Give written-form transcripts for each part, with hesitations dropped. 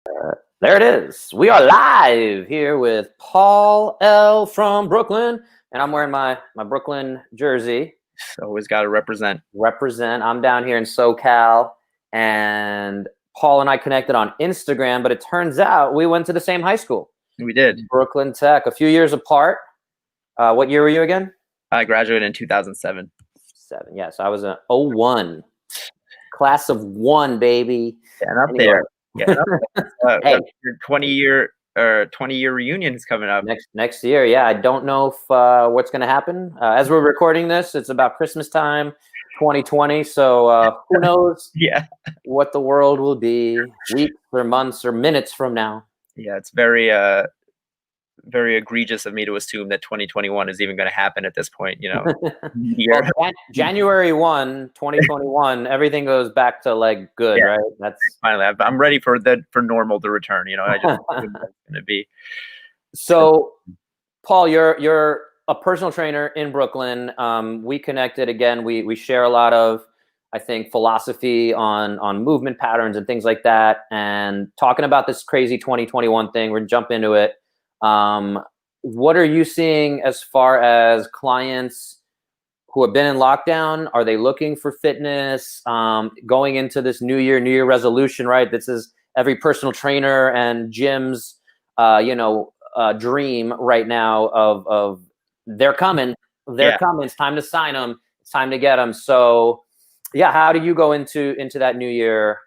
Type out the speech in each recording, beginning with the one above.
There it is. We are live here with Paul L. from Brooklyn, and I'm wearing my Brooklyn jersey. Always got to represent. I'm down here in SoCal, and Paul and I connected on Instagram, but it turns out we went to the same high school. We did. Brooklyn Tech, a few years apart. What year were you again? I graduated in 2007. Yes, I was an 01. Class of 1, baby. Getting up there. Hey. Your 20-year reunion is coming up. Next year, yeah. I don't know if what's going to happen. As we're recording this, it's about Christmas time, 2020. So who knows what the world will be weeks or months or minutes from now. Yeah, it's very egregious of me to assume that 2021 is even going to happen at this point, Well, January 1, 2021, everything goes back to like good, right? That's finally, I'm ready for normal to return. I just going to be. So, Paul, you're a personal trainer in Brooklyn. We connected again. We share a lot of, I think, philosophy on movement patterns and things like that. And talking about this crazy 2021 thing, we're gonna jump into it. What are you seeing as far as clients who have been in lockdown? Are they looking for fitness? Going into this New Year resolution, right? This is every personal trainer and gym's, dream right now of they're coming. It's time to sign them. It's time to get them. So, yeah, how do you go into that New Year?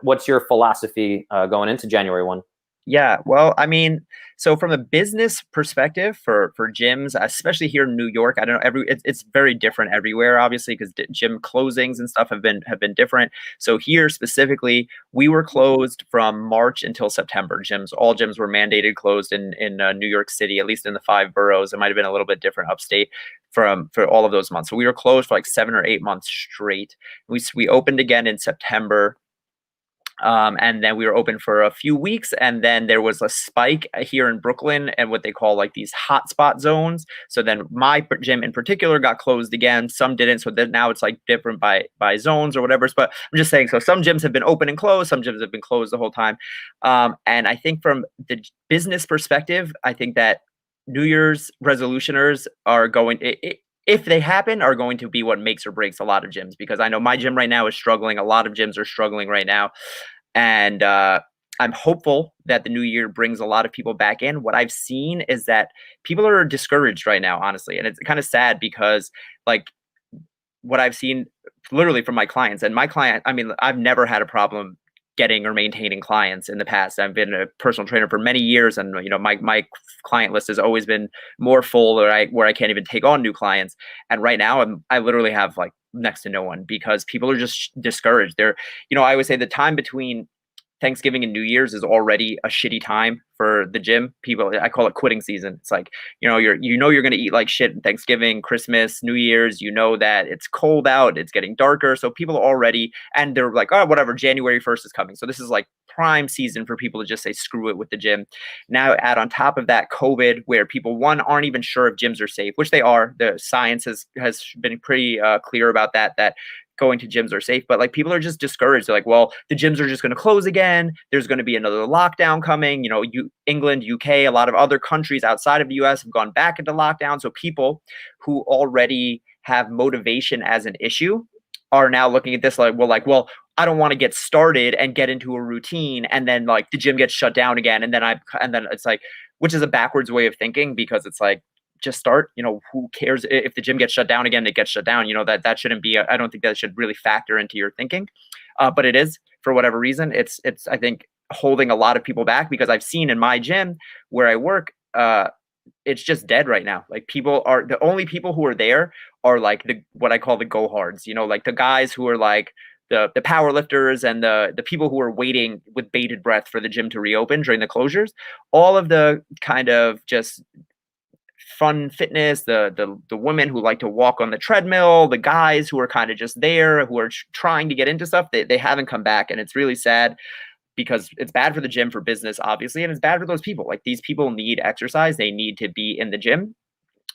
What's your philosophy going into January 1? Yeah, well, I mean, so from a business perspective for gyms, especially here in New York, I don't know, it's very different everywhere, obviously, because gym closings and stuff have been different. So here specifically, we were closed from March until September. All gyms were mandated closed in New York City, at least in the 5 boroughs. It might have been a little bit different upstate for all of those months. So we were closed for like 7 or 8 months straight. We opened again in September. And then we were open for a few weeks, and then there was a spike here in Brooklyn and what they call like these hotspot zones. So then my gym in particular got closed again. Some didn't. So then now it's like different by zones or whatever. But I'm just saying, so some gyms have been open and closed. Some gyms have been closed the whole time. And I think from the business perspective, I think that New Year's resolutioners are going, if they happen, are going to be what makes or breaks a lot of gyms, because I know my gym right now is struggling. A lot of gyms are struggling right now. And I'm hopeful that the new year brings a lot of people back in. What I've seen is that people are discouraged right now, honestly. And it's kind of sad because like what I've seen literally from my clients, and my client, I mean, I've never had a problem getting or maintaining clients in the past. I've been a personal trainer for many years, and my client list has always been more full, where I can't even take on new clients. And right now I literally have like next to no one, because people are just discouraged. I always say the time between Thanksgiving and New Year's is already a shitty time for the gym. People, I call it quitting season. It's like, you're going to eat like shit in Thanksgiving, Christmas, New Year's, that it's cold out, it's getting darker. So people are already, and they're like, oh, whatever, January 1st is coming. So this is like prime season for people to just say, screw it with the gym. Now add on top of that COVID, where people, one, aren't even sure if gyms are safe, which they are. The science has been pretty clear about that going to gyms are safe, but like people are just discouraged. They're like, well, the gyms are just going to close again. There's going to be another lockdown coming. England, UK, a lot of other countries outside of the US have gone back into lockdown. So people who already have motivation as an issue are now looking at this like, well, I don't want to get started and get into a routine, and then like the gym gets shut down again, and then it's like, which is a backwards way of thinking, because it's like, just start. Who cares if the gym gets shut down again? It gets shut down. That shouldn't be. I don't think that should really factor into your thinking, but it is, for whatever reason. It's I think holding a lot of people back, because I've seen in my gym where I work, it's just dead right now. Like the only people who are there are like what I call the go hards. Like the guys who are like the power lifters and the people who are waiting with bated breath for the gym to reopen during the closures. All of the kind of just fun fitness, the women who like to walk on the treadmill, the guys who are kind of just there, who are trying to get into stuff, they haven't come back. And it's really sad, because it's bad for the gym, for business, obviously, and it's bad for those people. Like, these people need exercise. They need to be in the gym.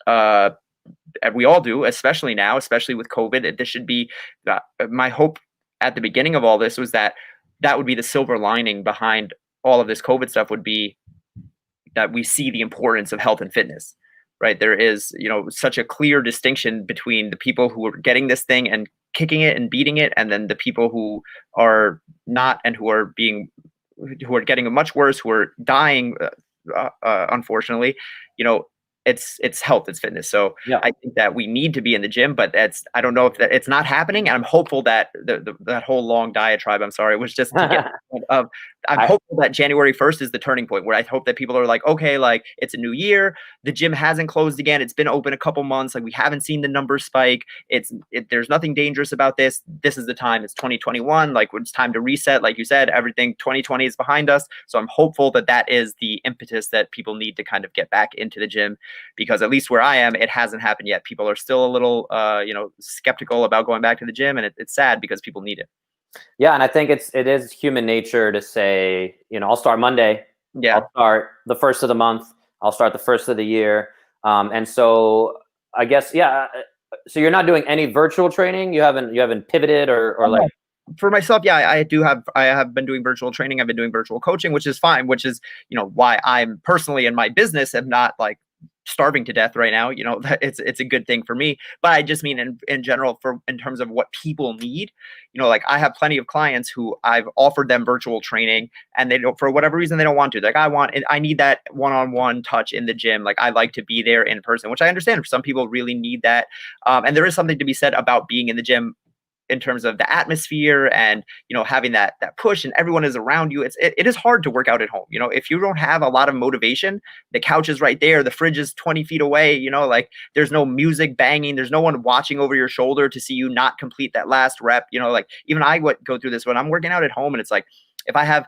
We all do, especially now, especially with COVID. This should be my hope at the beginning of all this was that that would be the silver lining behind all of this COVID stuff, would be that we see the importance of health and fitness, right? There is, such a clear distinction between the people who are getting this thing and kicking it and beating it, and then the people who are not, and who are getting much worse, who are dying, unfortunately. It's health, it's fitness. So Yeah. I think that we need to be in the gym, but I don't know if it's not happening. And I'm hopeful that that whole long diatribe, I'm sorry, was just to get of, I'm hopeful that January 1st is the turning point, where I hope that people are like, okay, like, it's a new year. The gym hasn't closed again. It's been open a couple months. Like, we haven't seen the numbers spike. There's nothing dangerous about this. This is the time. It's 2021. Like, it's time to reset. Like you said, everything 2020 is behind us. So I'm hopeful that that is the impetus that people need to kind of get back into the gym, because at least where I am, it hasn't happened yet. People are still a little, skeptical about going back to the gym, and it's sad because people need it. Yeah, and I think it is human nature to say, I'll start Monday. Yeah. I'll start the first of the month. I'll start the first of the year. And so I guess, yeah. So you're not doing any virtual training? You haven't pivoted or like? For myself, yeah, I have been doing virtual training. I've been doing virtual coaching, which is fine, which is, why I'm personally in my business am not like starving to death right now. It's a good thing for me. But I just mean in general, in terms of what people need, like, I have plenty of clients who I've offered them virtual training, and they don't, for whatever reason, they don't want to. Like, I need that one-on-one touch in the gym. Like, I like to be there in person, which I understand. Some people really need that. And there is something to be said about being in the gym in terms of the atmosphere and, having that push, and everyone is around you. It is hard to work out at home. If you don't have a lot of motivation, the couch is right there, the fridge is 20 feet away, like, there's no music banging, there's no one watching over your shoulder to see you not complete that last rep. Like, even I would go through this when I'm working out at home, and it's like, if I have,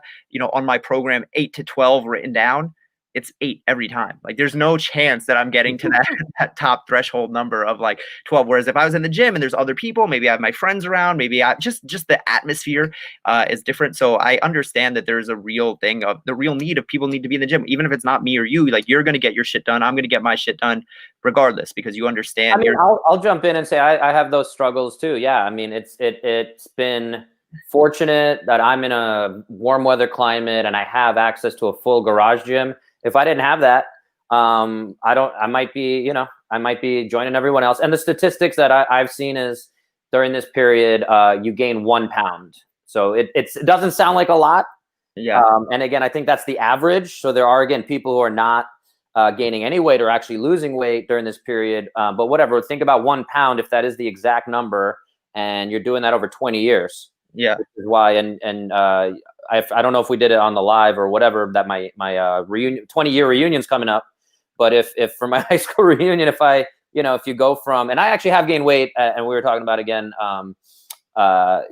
on my program 8 to 12 written down, it's 8 every time. Like, there's no chance that I'm getting to that top threshold number of like 12. Whereas if I was in the gym and there's other people, maybe I have my friends around, maybe I just the atmosphere is different. So I understand that there's a real thing of the real need of people need to be in the gym, even if it's not me or you. Like, you're going to get your shit done. I'm going to get my shit done regardless, because you understand. I mean, I'll jump in and say I have those struggles too. Yeah. I mean, it's been fortunate that I'm in a warm weather climate and I have access to a full garage gym. If I didn't have that, I might be joining everyone else. And the statistics that I've seen is during this period, you gain 1 pound. So it doesn't sound like a lot. Yeah. And again, I think that's the average. So there are, again, people who are not gaining any weight or actually losing weight during this period. But whatever, think about 1 pound, if that is the exact number, and you're doing that over 20 years. Yeah. Which is why, I don't know if we did it on the live or whatever, that my reunion, 20-year reunion's coming up. But if for my high school reunion, if you go from, and I actually have gained weight, and we were talking about again,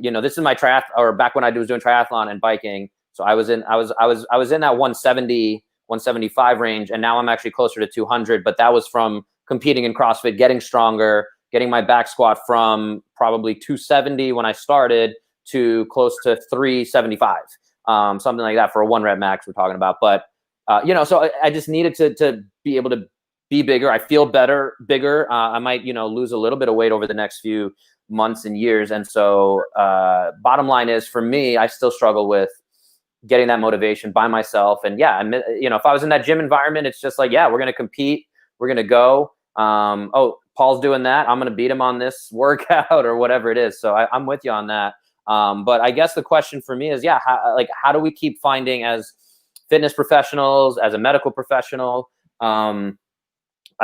this is my or back when I was doing triathlon and biking. So I was in that 170, 175 range, and now I'm actually closer to 200. But that was from competing in CrossFit, getting stronger, getting my back squat from probably 270 when I started to close to 375, something like that for a 1 rep max we're talking about. But, so I just needed to be able to be bigger. I feel bigger. I might, lose a little bit of weight over the next few months and years. And so bottom line is, for me, I still struggle with getting that motivation by myself. And yeah, if I was in that gym environment, it's just like, yeah, we're going to compete. We're going to go. Paul's doing that. I'm going to beat him on this workout or whatever it is. So I'm with you on that. But I guess the question for me is, how do we keep finding, as fitness professionals, as a medical professional? I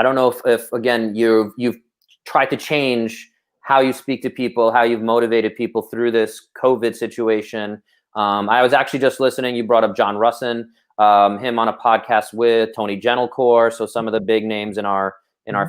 don't know if again, you've tried to change how you speak to people, how you've motivated people through this COVID situation. I was actually just listening. You brought up John Russin, him on a podcast with Tony Gentilcore. So some of the big names in our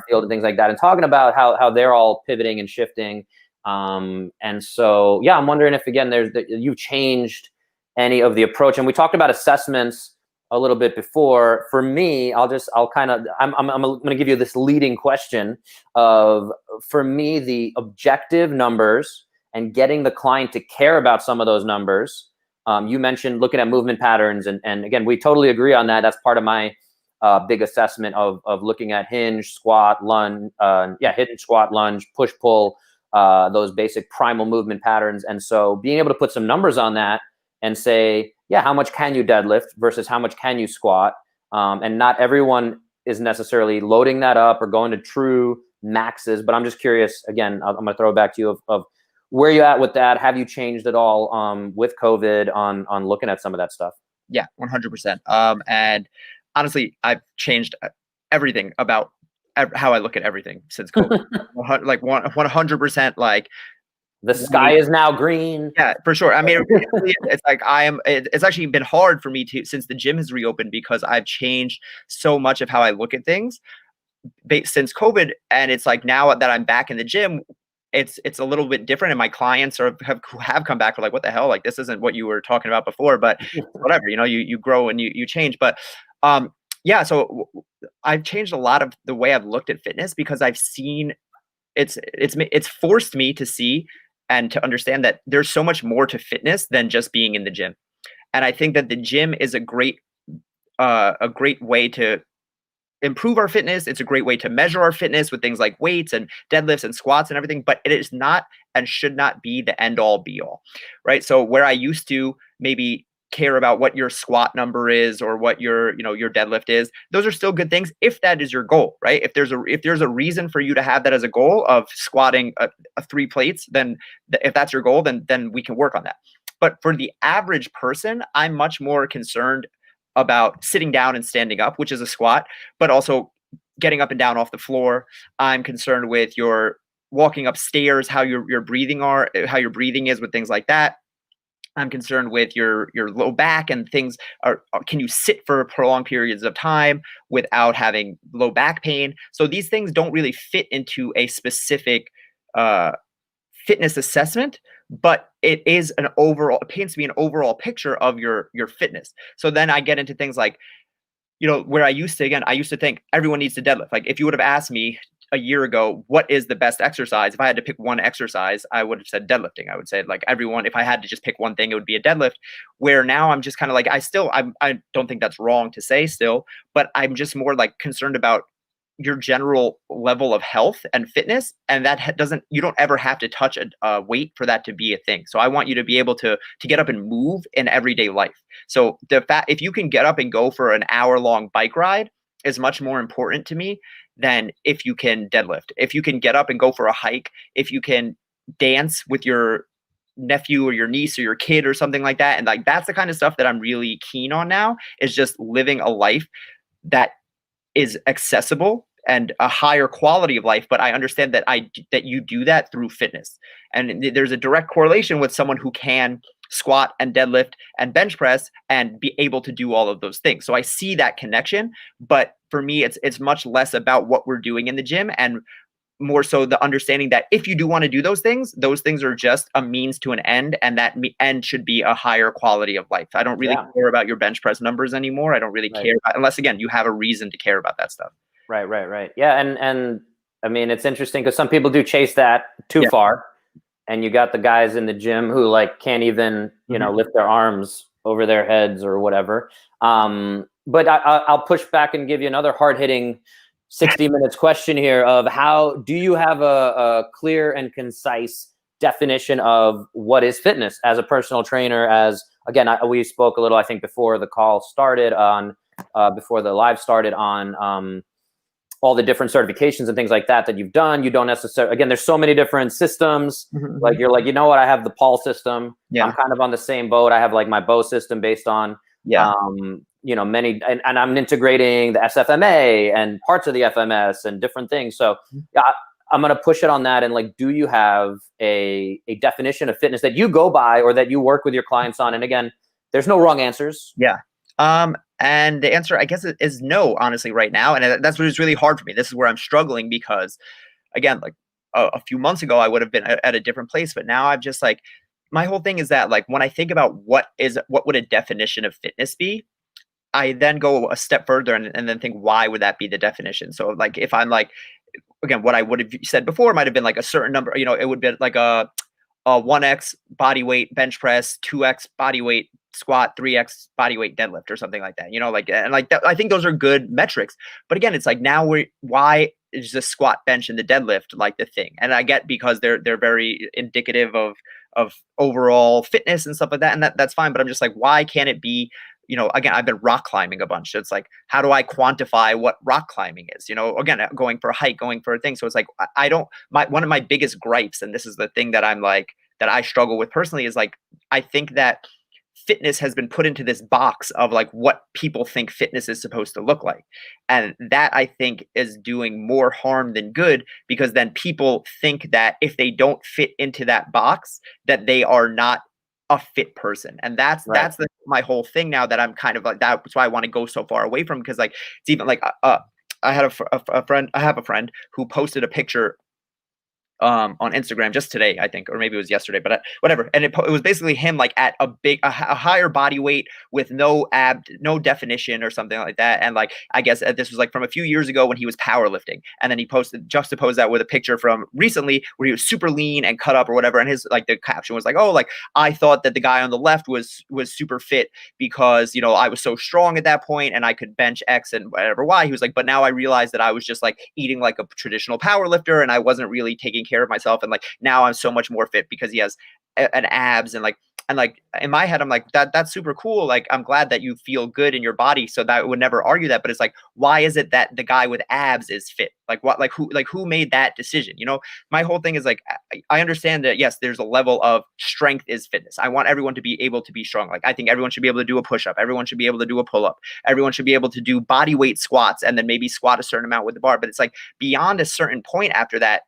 field and things like that, and talking about how they're all pivoting and shifting. And so, yeah, I'm wondering if, again, you've changed any of the approach. And we talked about assessments a little bit before. For me, I'm going to give you this leading question of, for me, the objective numbers and getting the client to care about some of those numbers. You mentioned looking at movement patterns. And again, we totally agree on that. That's part of my big assessment of looking at hinge, squat, lunge, hinge, squat, lunge, push, pull, those basic primal movement patterns. And so being able to put some numbers on that and say, yeah, how much can you deadlift versus how much can you squat? And not everyone is necessarily loading that up or going to true maxes, but I'm just curious, again, I'm going to throw it back to you of where you at with that. Have you changed at all with COVID on looking at some of that stuff? Yeah, 100%. And honestly, I've changed everything about how I look at everything since COVID. Like 100%. Like the sky is now green. Yeah, for sure. I mean, it's like it's actually been hard for me to, since the gym has reopened, because I've changed so much of how I look at things since COVID. And it's like, now that I'm back in the gym, it's a little bit different, and my clients have come back, like, what the hell, like, this isn't what you were talking about before, but whatever, you grow and you change. But yeah, so I've changed a lot of the way I've looked at fitness, because I've seen it's forced me to see and to understand that there's so much more to fitness than just being in the gym. And I think that the gym is a great way to improve our fitness. It's a great way to measure our fitness with things like weights and deadlifts and squats and everything, but it is not and should not be the end all be all, right? So where I used to maybe care about what your squat number is or what your deadlift is, those are still good things if that is your goal, right? If there's a reason for you to have that as a goal of squatting a 3 plates, then if that's your goal, then we can work on that. But for the average person, I'm much more concerned about sitting down and standing up, which is a squat, but also getting up and down off the floor. I'm concerned with your walking upstairs, how your breathing is with things like that. I'm concerned with your low back and things. Can you sit for prolonged periods of time without having low back pain? So these things don't really fit into a specific fitness assessment, but it paints me an overall picture of your fitness. So then I get into things like, where I used to think everyone needs to deadlift. Like, if you would have asked me a year ago, what is the best exercise? If I had to pick one exercise, I would have said deadlifting. I would say, like, everyone, if I had to just pick one thing, it would be a deadlift. Where now I'm just kind of like, I don't think that's wrong to say still, but I'm just more like concerned about your general level of health and fitness. And that you don't ever have to touch a weight for that to be a thing. So I want you to be able to get up and move in everyday life. So if you can get up and go for an hour-long bike ride is much more important to me than if you can deadlift. If you can get up and go for a hike, if you can dance with your nephew or your niece or your kid or something like that. And like, that's the kind of stuff that I'm really keen on now, is just living a life that is accessible and a higher quality of life. But I understand that that you do that through fitness. And there's a direct correlation with someone who can squat and deadlift and bench press and be able to do all of those things. So I see that connection, but for me, it's much less about what we're doing in the gym and more so the understanding that if you do want to do those things are just a means to an end, and that end should be a higher quality of life. I don't really care about your bench press numbers anymore. I don't really care about, unless again, you have a reason to care about that stuff. Right. Yeah. And I mean, it's interesting because some people do chase that too far. And you got the guys in the gym who like can't even, lift their arms over their heads or whatever. But I'll push back and give you another hard-hitting 60 minutes question here of how do you have a clear and concise definition of what is fitness as a personal trainer? As again, we spoke a little, I think, before the call started before the live started on all the different certifications and things like that you've done. You don't necessarily, again, there's so many different systems. Like you're like, what? I have the Paul system. Yeah. I'm kind of on the same boat. I have like my Bo system based on, many, and I'm integrating the SFMA and parts of the FMS and different things. So I'm going to push it on that. And like, do you have a definition of fitness that you go by or that you work with your clients on? And again, there's no wrong answers. Yeah. And the answer, I guess, is no, honestly, right now. And that's what is really hard for me. This is where I'm struggling because, again, like a few months ago, I would have been at a different place. But now I've just like, my whole thing is that like, when I think about what would a definition of fitness be, I then go a step further and then think, why would that be the definition? So like, if I'm like, again, what I would have said before might have been like a certain number, it would be like a 1x body weight bench press, 2x body weight squat 3x body weight deadlift or something like that, you know, like, and like that, I think those are good metrics. But again, it's like, now why is the squat, bench, and the deadlift like the thing? And I get, because they're very indicative of overall fitness and stuff like that, and that's fine. But I'm just like, why can't it be, you know, again, I've been rock climbing a bunch. So it's like, how do I quantify what rock climbing is? You know, again, going for a hike, going for a thing. So it's like, I don't, one of my biggest gripes, and this is the thing that I'm like, that I struggle with personally, is like, I think that fitness has been put into this box of like what people think fitness is supposed to look like. And that, I think, is doing more harm than good, because then people think that if they don't fit into that box, that they are not a fit person. And that's my whole thing now, that I'm kind of like, that's why I want to go so far away from, because like, it's even like I had a friend, I have a friend who posted a picture on Instagram just today, I think, or maybe it was yesterday, but whatever. And it was basically him like at a higher body weight with no no definition or something like that. And like, I guess this was like from a few years ago when he was powerlifting. And then he juxtaposed that with a picture from recently where he was super lean and cut up or whatever. And his, like, the caption was like, oh, like, I thought that the guy on the left was super fit because, you know, I was so strong at that point and I could bench X and whatever Y. He was like, but now I realized that I was just like eating like a traditional power lifter and I wasn't really taking care of myself, and like now I'm so much more fit because he has an abs. And like in my head I'm like, that's super cool, like I'm glad that you feel good in your body, so that I would never argue that. But it's like, why is it that the guy with abs is fit? Like, what, like who made that decision? You know, my whole thing is like, I understand that yes, there's a level of strength is fitness. I want everyone to be able to be strong. Like, I think everyone should be able to do a push-up, everyone should be able to do a pull-up, everyone should be able to do body weight squats, and then maybe squat a certain amount with the bar. But it's like, beyond a certain point after that,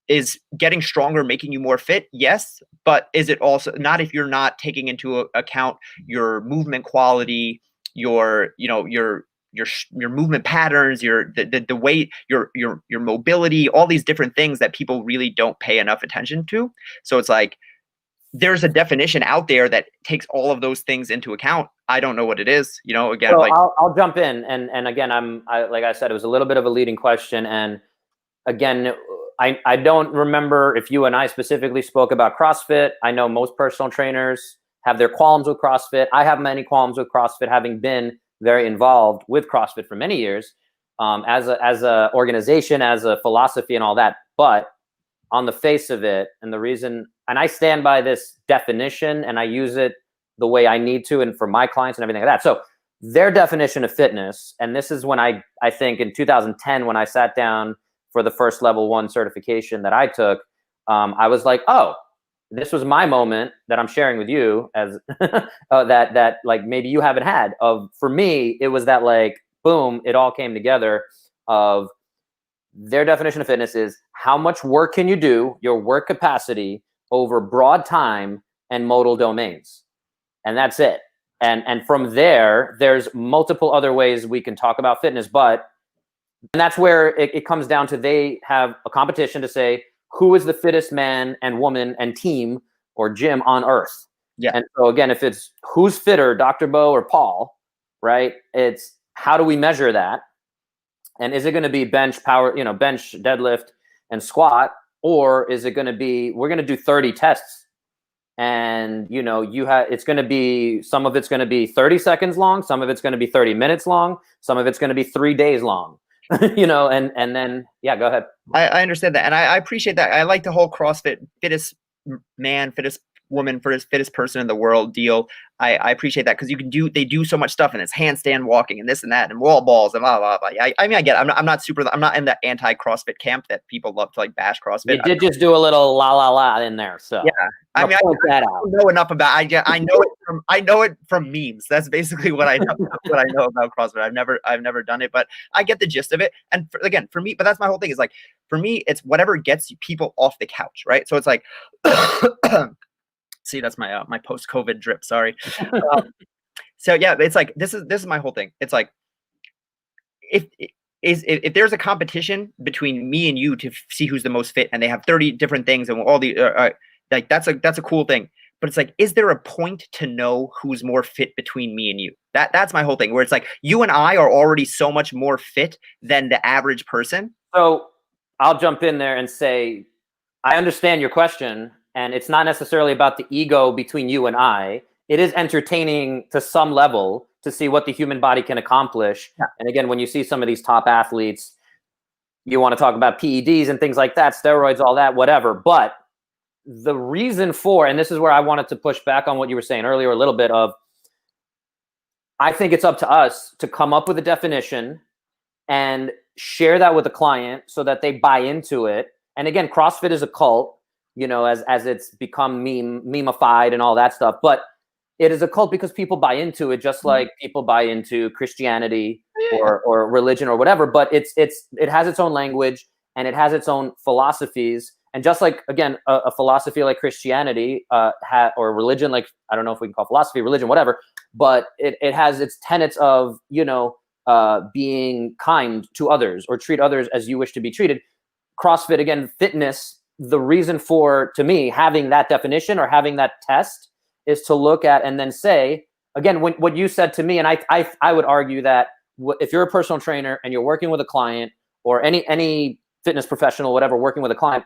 is getting stronger making you more fit? Yes. But is it also not, if you're not taking into account your movement quality, your, you know, your movement patterns, the weight, your mobility, all these different things that people really don't pay enough attention to. So it's like, there's a definition out there that takes all of those things into account. I don't know what it is, you know, again, so like, I'll jump in. And again, like I said, it was a little bit of a leading question. And again, I don't remember if you and I specifically spoke about CrossFit. I know most personal trainers have their qualms with CrossFit. I have many qualms with CrossFit, having been very involved with CrossFit for many years, as a organization, as a philosophy, and all that. But on the face of it, and the reason, and I stand by this definition, and I use it the way I need to, and for my clients and everything like that. So their definition of fitness, and this is when I think in 2010, when I sat down for the first level 1 certification that I took, I was like, oh, this was my moment that I'm sharing with you, as that like maybe you haven't had. For me, it was that, like, boom, it all came together. Of their definition of fitness is how much work can you do, your work capacity, over broad time and modal domains, and that's it. And from there, there's multiple other ways we can talk about fitness, and that's where it comes down to, they have a competition to say who is the fittest man and woman and team or gym on earth. Yeah. And so again, if it's who's fitter, Dr. Bo or Paul, right? It's how do we measure that? And is it going to be bench, power, you know, bench, deadlift, and squat? Or is it going to be, we're going to do 30 tests, and, you know, it's going to be, some of it's going to be 30 seconds long, some of it's going to be 30 minutes long, some of it's going to be 3 days long. You know, and then, yeah, go ahead. I understand that. And I appreciate that. I like the whole CrossFit fittest man, fittest woman, fittest person in the world deal. I appreciate that, because they do so much stuff, and it's handstand walking and this and that and wall balls and blah, blah, blah. I mean, I get it. I'm not in the anti-CrossFit camp that people love to like bash CrossFit. You did just do a little la la la in there. So yeah. I mean, I don't know enough about. I know it from memes. That's basically what I know. What I know about CrossFit. I've never done it, but I get the gist of it. And again, for me, but that's my whole thing. Is like, for me, it's whatever gets people off the couch, right? So it's like, see, that's my my post-COVID drip. Sorry. So yeah, it's like, this is my whole thing. It's like, if there's a competition between me and you to see who's the most fit, and they have 30 different things and all the like, that's a cool thing. But it's like, is there a point to know who's more fit between me and you? That's my whole thing, where it's like, you and I are already so much more fit than the average person. So I'll jump in there and say, I understand your question, and it's not necessarily about the ego between you and I. it is entertaining to some level to see what the human body can accomplish. Yeah. And again, when you see some of these top athletes, you want to talk about PEDs and things like that, steroids, all that, whatever. But the reason for, and this is where I wanted to push back on what you were saying earlier a little bit of, I think it's up to us to come up with a definition and share that with the client so that they buy into it. And again, CrossFit is a cult, you know, as it's become memeified and all that stuff. But it is a cult because people buy into it, just like people buy into Christianity or religion or whatever. But it has its own language and it has its own philosophies. And just like, again, a philosophy like Christianity or religion, like, I don't know if we can call philosophy, religion, whatever, but it has its tenets of, you know, being kind to others or treat others as you wish to be treated. CrossFit, again, fitness, the reason for, to me, having that definition or having that test is to look at and then say, again, what you said to me, and I would argue that if you're a personal trainer and you're working with a client or any fitness professional, whatever, working with a client,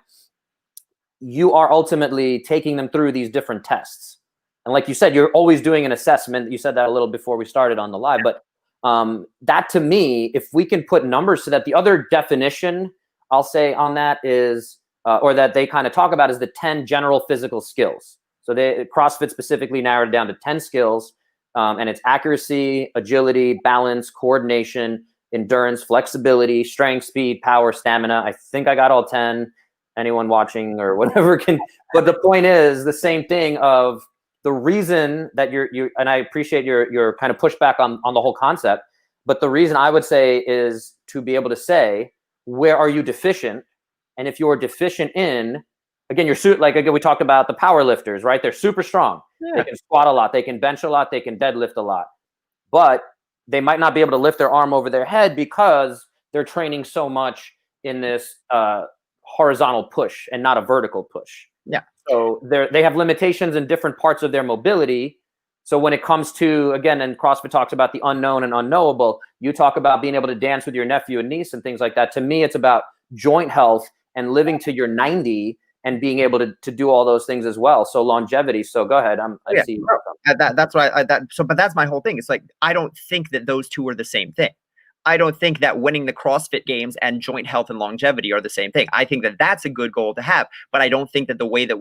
you are ultimately taking them through these different tests. And like you said, you're always doing an assessment. You said that a little before we started on the live, but that to me, if we can put numbers to that, the other definition I'll say on that is, or that they kind of talk about, is the 10 general physical skills. So CrossFit specifically narrowed it down to 10 skills, and it's accuracy, agility, balance, coordination, endurance, flexibility, strength, speed, power, stamina. I think I got all 10. Anyone watching or whatever can, but the point is the same thing of the reason that you and I appreciate your kind of pushback on the whole concept, but the reason I would say is to be able to say, where are you deficient? And if you're deficient in, again, like again, we talked about the power lifters, right? They're super strong. Yeah. They can squat a lot. They can bench a lot. They can deadlift a lot, but they might not be able to lift their arm over their head because they're training so much in this horizontal push and not a vertical push. Yeah. So they have limitations in different parts of their mobility. So when it comes to, again, and CrossFit talks about the unknown and unknowable, you talk about being able to dance with your nephew and niece and things like that. To me, it's about joint health and living to your 90 and being able to do all those things as well. So longevity. So go ahead. I see. That's why but that's my whole thing. It's like, I don't think that those two are the same thing. I don't think that winning the CrossFit Games and joint health and longevity are the same thing. I think that that's a good goal to have, but I don't think that the way that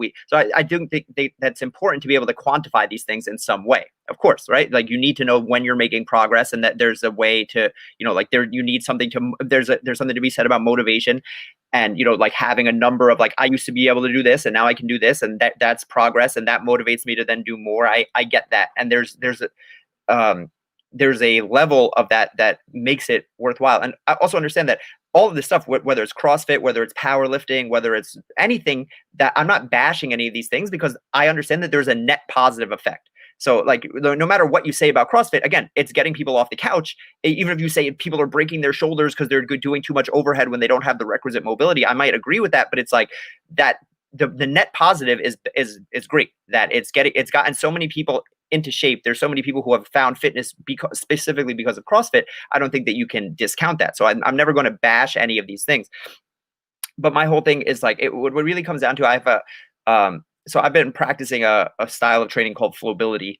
I do think that's important to be able to quantify these things in some way. Of course, right? Like, you need to know when you're making progress, and that there's a way to, you know, like you need something to, there's something to be said about motivation, and, you know, like having a number of like, I used to be able to do this and now I can do this, and that's progress, and that motivates me to then do more. I get that. And there's a level of that makes it worthwhile. And I also understand that all of this stuff, whether it's CrossFit, whether it's powerlifting, whether it's anything, that I'm not bashing any of these things, because I understand that there's a net positive effect. So like, no matter what you say about CrossFit, again, it's getting people off the couch. Even if you say people are breaking their shoulders because they're doing too much overhead when they don't have the requisite mobility, I might agree with that. But it's like that the net positive is great, that it's gotten so many people into shape. There's so many people who have found fitness specifically because of CrossFit. I don't think that you can discount that. So I'm never going to bash any of these things. But my whole thing is like, what really comes down to, I have so I've been practicing a style of training called flowbility,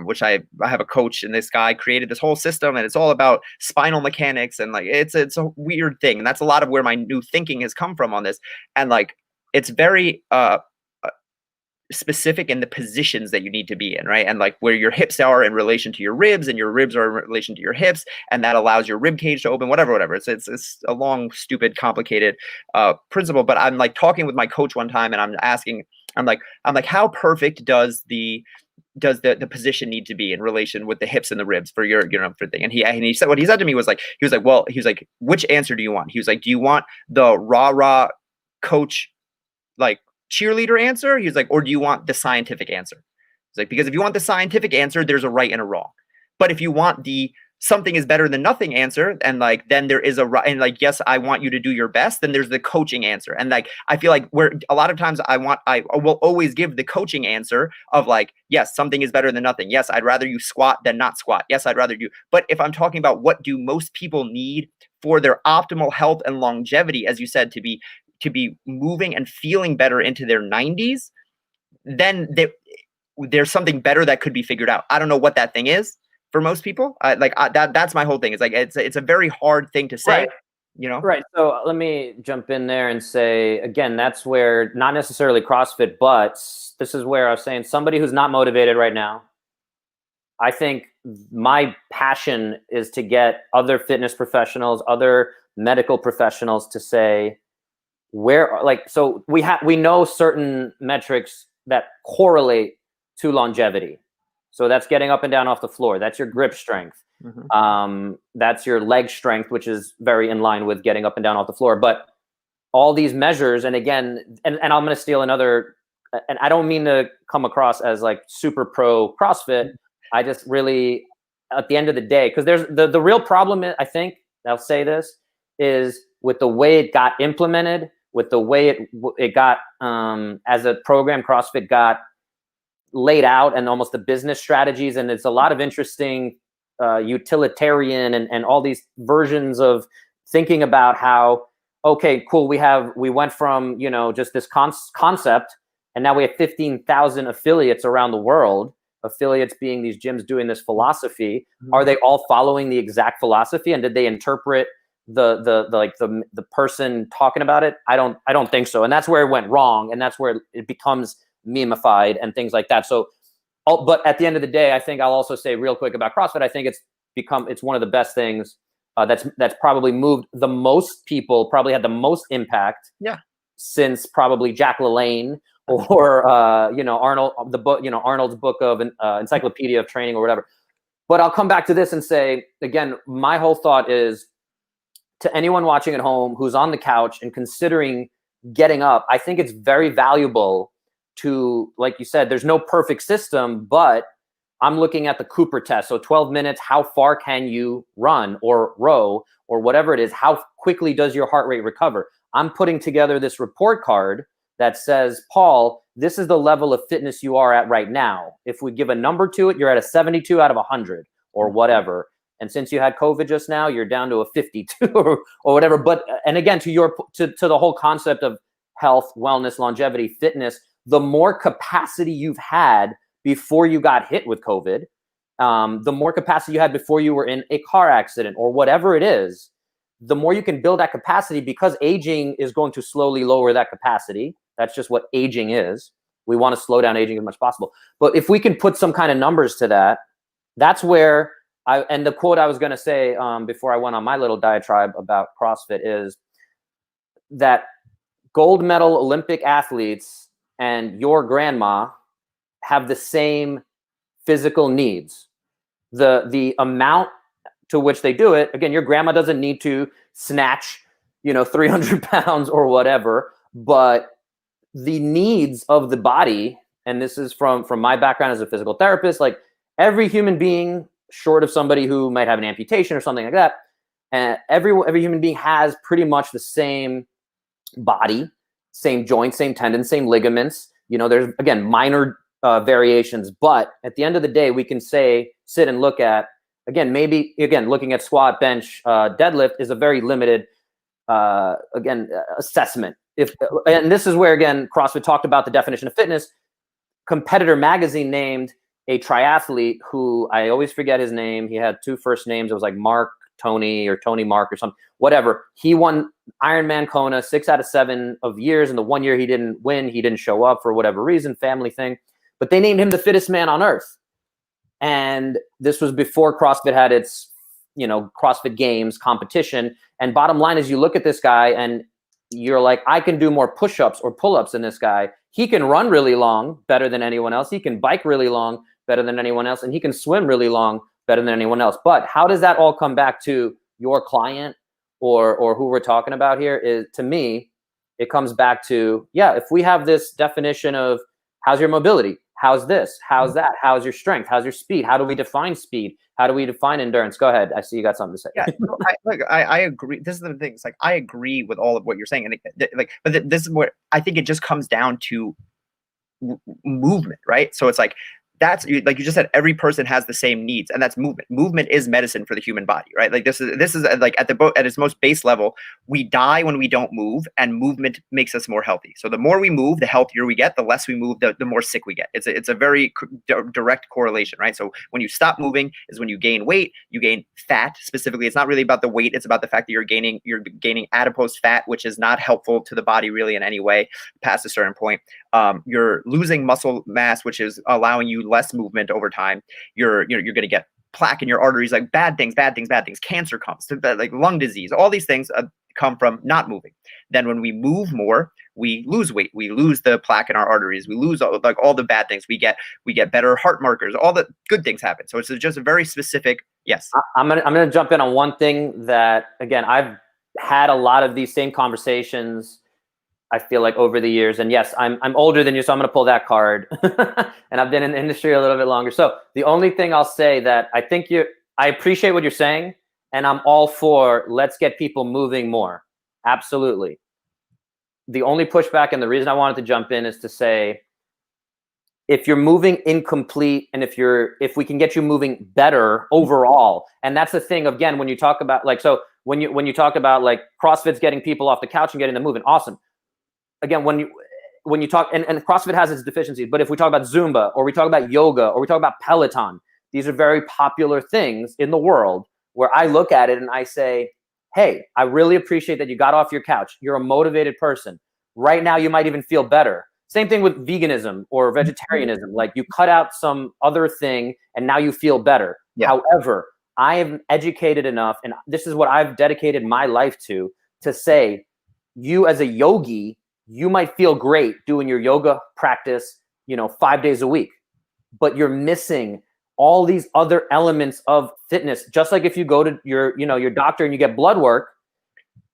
which I have a coach, and this guy created this whole system, and it's all about spinal mechanics, and like it's a weird thing, and that's a lot of where my new thinking has come from on this. And like, it's very specific in the positions that you need to be in, right? And like where your hips are in relation to your ribs, and your ribs are in relation to your hips, and that allows your rib cage to open, whatever. It's a long, stupid, complicated principle. But I'm like talking with my coach one time, and I'm asking, I'm like, how perfect does the position need to be in relation with the hips and the ribs for your, for thing? And he said, what he said to me was like, which answer do you want? He was like, do you want the rah coach, like cheerleader answer? He was like, or do you want the scientific answer? He's like, because if you want the scientific answer, there's a right and a wrong. But if you want the something is better than nothing answer, and like, then there is a right, and like, yes, I want you to do your best, then there's the coaching answer. And like, I feel like where a lot of times I will always give the coaching answer of like, yes, something is better than nothing. Yes, I'd rather you squat than not squat. Yes, I'd rather you. But if I'm talking about what do most people need for their optimal health and longevity, as you said, to be moving and feeling better into their 90s, then there's something better that could be figured out. I don't know what that thing is for most people. That's my whole thing. It's like, it's a very hard thing to say, you know? Right. So let me jump in there and say, again, that's where not necessarily CrossFit, but this is where I was saying somebody who's not motivated right now. I think my passion is to get other fitness professionals, other medical professionals to say where, like, so we know certain metrics that correlate to longevity. So that's getting up and down off the floor. That's your grip strength. That's your leg strength, which is very in line with getting up and down off the floor. But all these measures, and again, and I'm going to steal another, and I don't mean to come across as like super pro CrossFit. I just really, at the end of the day, because there's the real problem, I think, I'll say this, is with the way it got implemented, with the way it got, as a program, CrossFit got laid out, and almost the business strategies, and it's a lot of interesting utilitarian and all these versions of thinking about how, okay, cool, we went from, you know, just this concept, and now we have 15,000 affiliates around the world, affiliates being these gyms doing this philosophy. Are they all following the exact philosophy, and did they interpret the person talking about it? I don't think so. And that's where it went wrong, and that's where it becomes memeified and things like that. So, but at the end of the day, I think I'll also say real quick about CrossFit, I think it's one of the best things that's probably moved the most people, probably had the most impact since probably Jack LaLanne or you know, Arnold, the book, you know, Arnold's book of Encyclopedia of Training or whatever. But I'll come back to this and say, again, my whole thought is, to anyone watching at home who's on the couch and considering getting up, I think it's very valuable to, like you said, there's no perfect system, but I'm looking at the Cooper test. So 12 minutes, how far can you run or row or whatever it is? How quickly does your heart rate recover? I'm putting together this report card that says, Paul, this is the level of fitness you are at right now. If we give a number to it, you're at a 72 out of 100 or whatever. And since you had COVID just now, you're down to a 52 or whatever. But, and again, to the whole concept of health, wellness, longevity, fitness, the more capacity you've had before you got hit with COVID, the more capacity you had before you were in a car accident or whatever it is, the more you can build that capacity, because aging is going to slowly lower that capacity. That's just what aging is. We want to slow down aging as much as possible. But if we can put some kind of numbers to that, that's where and the quote I was going to say before I went on my little diatribe about CrossFit is that gold medal Olympic athletes and your grandma have the same physical needs. The amount to which they do it, again, your grandma doesn't need to snatch, you know, 300 pounds or whatever, but the needs of the body, and this is from my background as a physical therapist, like every human being, short of somebody who might have an amputation or something like that, and every human being has pretty much the same body, same joints, same tendons, same ligaments. You know, there's, again, minor variations, but at the end of the day, we can sit and look at, again, maybe, again, looking at squat, bench, deadlift is a very limited, assessment. And this is where, again, CrossFit talked about the definition of fitness. Competitor Magazine named a triathlete who, I always forget his name. He had two first names. It was like Mark Tony or Tony Mark or something, whatever. He won Ironman Kona 6 out of 7 of years. And the 1 year he didn't win, he didn't show up for whatever reason, family thing. But they named him the fittest man on earth. And this was before CrossFit had its, you know, CrossFit Games competition. And bottom line is, you look at this guy and you're like, I can do more push-ups or pull-ups than this guy. He can run really long, better than anyone else. He can bike really long, better than anyone else. And he can swim really long, better than anyone else. But how does that all come back to your client or who we're talking about here? Is, to me, it comes back to, yeah, if we have this definition of how's your mobility, how's this, how's that, how's your strength, how's your speed, how do we define speed, how do we define endurance? Go ahead. I see you got something to say. Yeah, I agree. This is the thing. It's like, I agree with all of what you're saying. And this is what I think it just comes down to movement, right? So it's like, that's like you just said, every person has the same needs, and that's movement. Movement is medicine for the human body, right? Like this is like at its most base level, we die when we don't move, and movement makes us more healthy. So the more we move, the healthier we get. The less we move, the more sick we get. It's a very direct correlation, right? So when you stop moving is when you gain weight, you gain fat specifically. It's not really about the weight; it's about the fact that you're gaining adipose fat, which is not helpful to the body really in any way past a certain point. You're losing muscle mass, which is allowing you less movement over time. You're going to get plaque in your arteries, like bad things. Cancer comes, like lung disease. All these things come from not moving. Then when we move more, we lose weight. We lose the plaque in our arteries. We lose all the bad things. We get better heart markers. All the good things happen. So it's just a very specific. Yes. I'm gonna jump in on one thing that, again, I've had a lot of these same conversations, I feel like, over the years. And yes, I'm older than you, so I'm going to pull that card. And I've been in the industry a little bit longer. So the only thing I'll say that I appreciate what you're saying, and I'm all for, let's get people moving more. Absolutely. The only pushback, and the reason I wanted to jump in, is to say, if you're moving incomplete, and if we can get you moving better overall, and that's the thing, again, when you talk about when you talk about like CrossFit's getting people off the couch and getting them moving, awesome. Again, when you talk, and CrossFit has its deficiencies, but if we talk about Zumba, or we talk about yoga, or we talk about Peloton, these are very popular things in the world where I look at it and I say, hey, I really appreciate that you got off your couch. You're a motivated person. Right now, you might even feel better. Same thing with veganism or vegetarianism. Like, you cut out some other thing and now you feel better. Yeah. However, I am educated enough, and this is what I've dedicated my life to say, you as a yogi, you might feel great doing your yoga practice, 5 days a week, but you're missing all these other elements of fitness. Just like if you go to your doctor and you get blood work,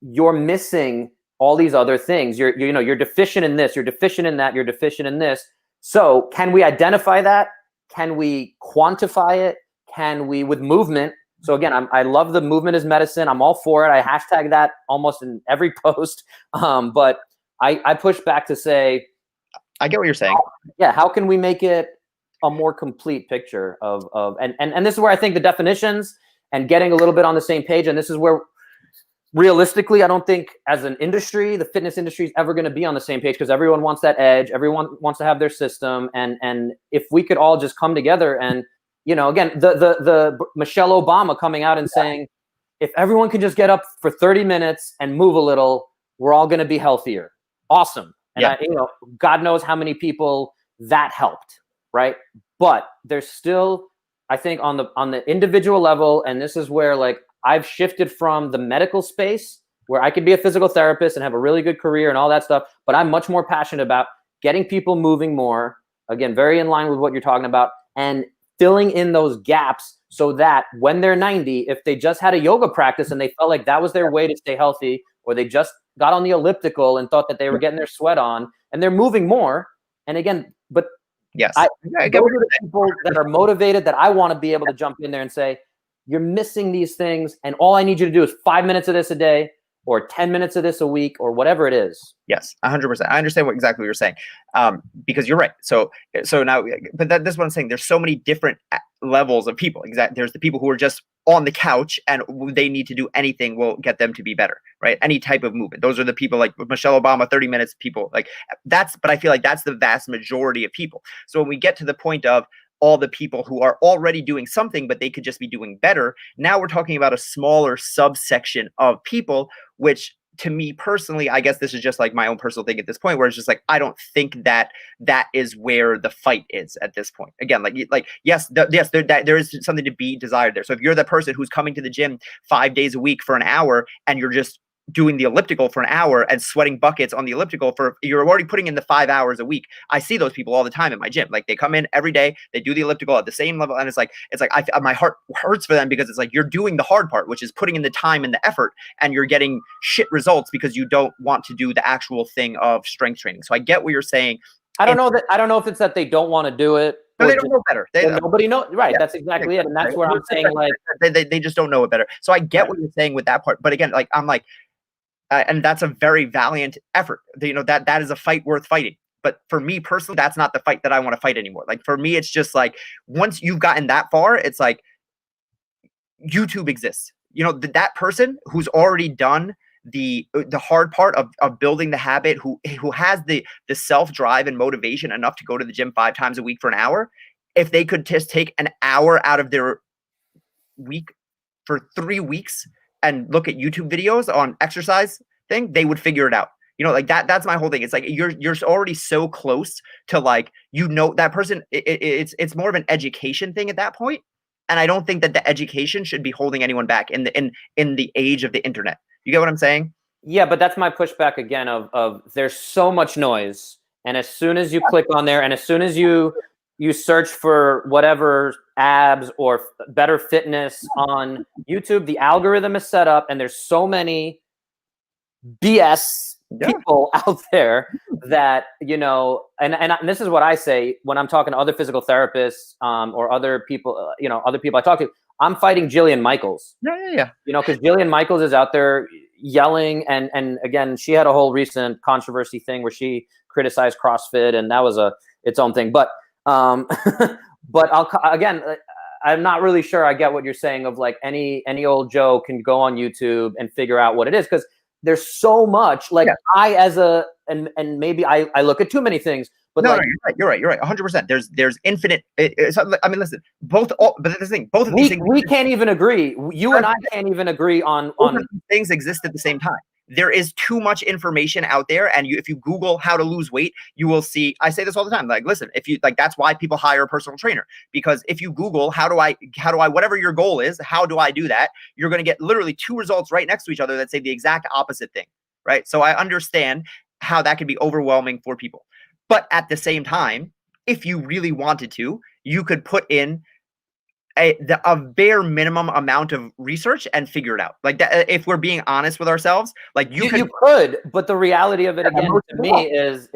you're missing all these other things. You're deficient in this, you're deficient in that, you're deficient in this. So can we identify that? Can we quantify it? Can we, with movement? So again, I love the movement is medicine. I'm all for it. I hashtag that almost in every post. But I push back to say, I get what you're saying. How can we make it a more complete picture of and this is where I think the definitions and getting a little bit on the same page, and this is where realistically, I don't think as an industry, the fitness industry is ever going to be on the same page, because everyone wants that edge. Everyone wants to have their system. And if we could all just come together and, again, the Michelle Obama coming out and saying, if everyone can just get up for 30 minutes and move a little, we're all going to be healthier. Awesome. And God knows how many people that helped. Right. But there's still, I think, on the individual level, and this is where, like, I've shifted from the medical space where I could be a physical therapist and have a really good career and all that stuff, but I'm much more passionate about getting people moving more, again, very in line with what you're talking about, and filling in those gaps so that when they're 90, if they just had a yoga practice and they felt like that was their way to stay healthy, or they just got on the elliptical and thought that they were getting their sweat on and they're moving more. And again, but yes, I get what the people that are motivated, that I want to be able to jump in there and say, you're missing these things, and all I need you to do is 5 minutes of this a day, or 10 minutes of this a week, or whatever it is. Yes, 100%. I understand exactly what you're saying, because you're right. So now, but that's what I'm saying. There's so many different levels of people. There's the people who are just on the couch and they need to do anything will get them to be better, right? Any type of movement. Those are the people like Michelle Obama, 30 minutes people. Like but I feel like that's the vast majority of people. So when we get to the point of all the people who are already doing something, but they could just be doing better, now we're talking about a smaller subsection of people, which, to me personally, I guess this is just like my own personal thing at this point, where it's just like, I don't think that is where the fight is at this point. Again, yes, there is something to be desired there. So if you're the person who's coming to the gym 5 days a week for an hour, and you're just doing the elliptical for an hour and sweating buckets on the elliptical you're already putting in the 5 hours a week. I see those people all the time in my gym. Like, they come in every day, they do the elliptical at the same level. And it's like, my heart hurts for them, because it's like, you're doing the hard part, which is putting in the time and the effort, and you're getting shit results because you don't want to do the actual thing of strength training. So I get what you're saying. I don't know if it's that they don't want to do it. No, they don't know better. Nobody knows. Right. Yeah, that's exactly it. And that's where I'm saying, like, they just don't know it better. So I get what you're saying with that part. But again, and that's a very valiant effort. That is a fight worth fighting. But for me personally, that's not the fight that I want to fight anymore. Like for me, it's just like once you've gotten that far, it's like YouTube exists. You know, that person who's already done the hard part of building the habit, who has the self drive and motivation enough to go to the gym 5 times a week for an hour, if they could just take an hour out of their week for 3 weeks and look at YouTube videos on exercise thing, they would figure it out. You know, like that's my whole thing. It's like you're already so close to, like, you know, that person. It's more of an education thing at that point. And I don't think that the education should be holding anyone back in the age of the internet. You get what I'm saying? Yeah, but that's my pushback again of there's so much noise. And as soon as you click on there and as soon as you search for whatever abs or better fitness on YouTube, the algorithm is set up and there's so many BS people out there that, you know, and this is what I say when I'm talking to other physical therapists or other people, you know, other people I talk to. I'm fighting Jillian Michaels. Yeah. You know, because Jillian Michaels is out there yelling, and again, she had a whole recent controversy thing where she criticized CrossFit, and that was its own thing. But but I'm not really sure I get what you're saying of like any old Joe can go on YouTube and figure out what it is, because there's so much. Like and maybe I look at too many things. But no, you're right. 100%. There's infinite. I mean, listen, but the thing, both of these things, we can't even agree. You and I can't even agree on things exist at the same time. There is too much information out there, and if you Google how to lose weight, you will see. I say this all the time. Like, listen, if you like, that's why people hire a personal trainer, because if you Google how do I whatever your goal is, how do I do that, you're going to get literally 2 results right next to each other that say the exact opposite thing, right? So I understand how that can be overwhelming for people. But at the same time, if you really wanted to, you could put in a bare minimum amount of research and figure it out. Like that, if we're being honest with ourselves, like you could, but the reality of it again to me is,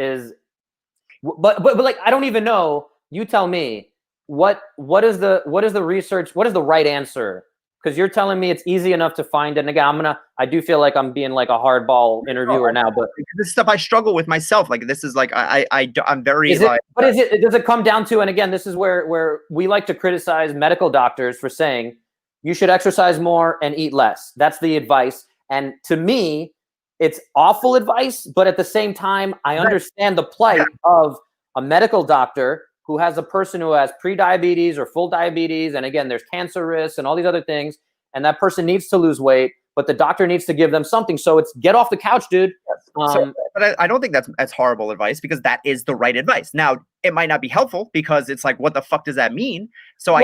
but like, I don't even know. You tell me what is the research? What is the right answer? Because you're telling me it's easy enough to find. And again, I do feel like I'm being like a hardball interviewer now, but this is stuff I struggle with myself. Like, this is like, I'm very, does it come down to, and again, this is where we like to criticize medical doctors for saying you should exercise more and eat less. That's the advice. And to me, it's awful advice, but at the same time, I understand the plight of a medical doctor who has a person who has pre-diabetes or full diabetes. And again, there's cancer risks and all these other things. And that person needs to lose weight, but the doctor needs to give them something. So it's get off the couch, dude. But I don't think that's horrible advice, because that is the right advice. Now, it might not be helpful, because it's like, what the fuck does that mean? So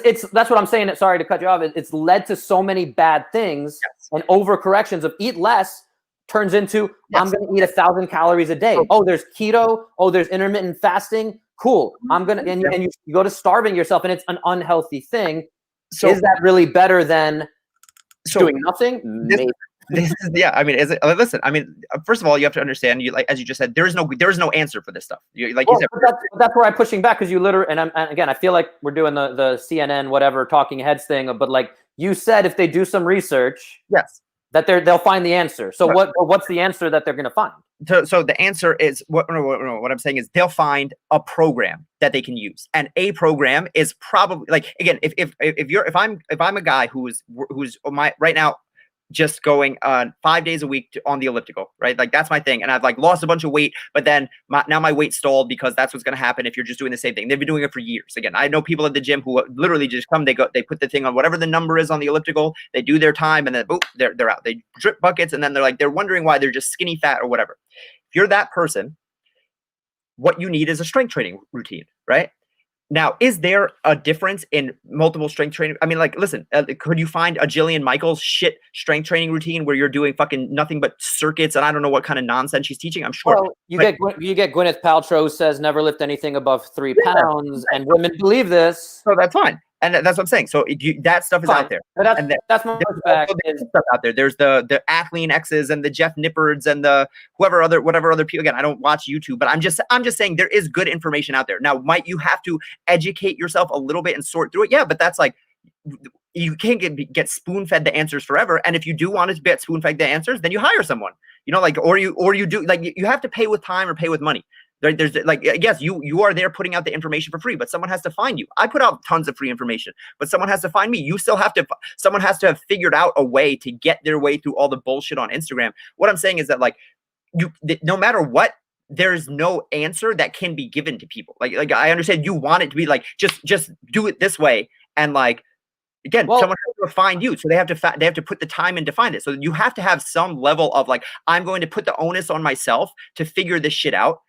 it's that's what I'm saying. Sorry to cut you off. It's led to so many bad things and overcorrections of eat less turns into I'm going to eat 1,000 calories a day. Oh, there's keto. Oh, there's intermittent fasting. Cool. I'm going to, and you go to starving yourself, and it's an unhealthy thing. So is that really better than doing nothing? Maybe. This is, I mean, listen, I mean, first of all, you have to understand, like, as you just said, there is no answer for this stuff. You said, that's where I'm pushing back, because you literally, and again, I feel like we're doing the CNN, whatever, talking heads thing, but like you said, if they do some research, that they'll find the answer. So what's the answer that they're going to find? So the answer is what I'm saying is they'll find a program that they can use, and a program is probably, like, again, if I'm a guy who's right now just going 5 days a week on the elliptical, right? Like, that's my thing. And I've like lost a bunch of weight, but then now my weight stalled, because that's what's going to happen if you're just doing the same thing. They've been doing it for years. Again, I know people at the gym who literally just come, they put the thing on whatever the number is on the elliptical, they do their time, and then boop, they're out. They drip buckets, and then they're wondering why they're just skinny fat or whatever. If you're that person, what you need is a strength training routine, right? Now, is there a difference in multiple strength training? I mean, like, listen, could you find a Jillian Michaels shit strength training routine where you're doing fucking nothing but circuits, and I don't know what kind of nonsense she's teaching? I'm sure. Well, you get Gwyneth Paltrow, who says never lift anything above 3 pounds, and women believe this. So that's fine. And that's what I'm saying. So that stuff is out there. But that's my pushback. Stuff out there. There's the Athlean X's and the Jeff Nippards and the whatever other people. Again, I don't watch YouTube, but I'm just saying there is good information out there. Now, might you have to educate yourself a little bit and sort through it? Yeah, but that's like, you can't get spoon fed the answers forever. And if you do want to get spoon fed the answers, then you hire someone. You know, like, or you do, like, you have to pay with time or pay with money. Right? There's like, yes, you are there putting out the information for free, but someone has to find you. I put out tons of free information, but someone has to find me. You still have to, someone has to have figured out a way to get their way through all the bullshit on Instagram. What I'm saying is that like no matter what, there's no answer that can be given to people. Like I understand you want it to be like, just do it this way. And like, again, someone has to find you, so they have to put the time in to find it. So you have to have some level of like, I'm going to put the onus on myself to figure this shit out,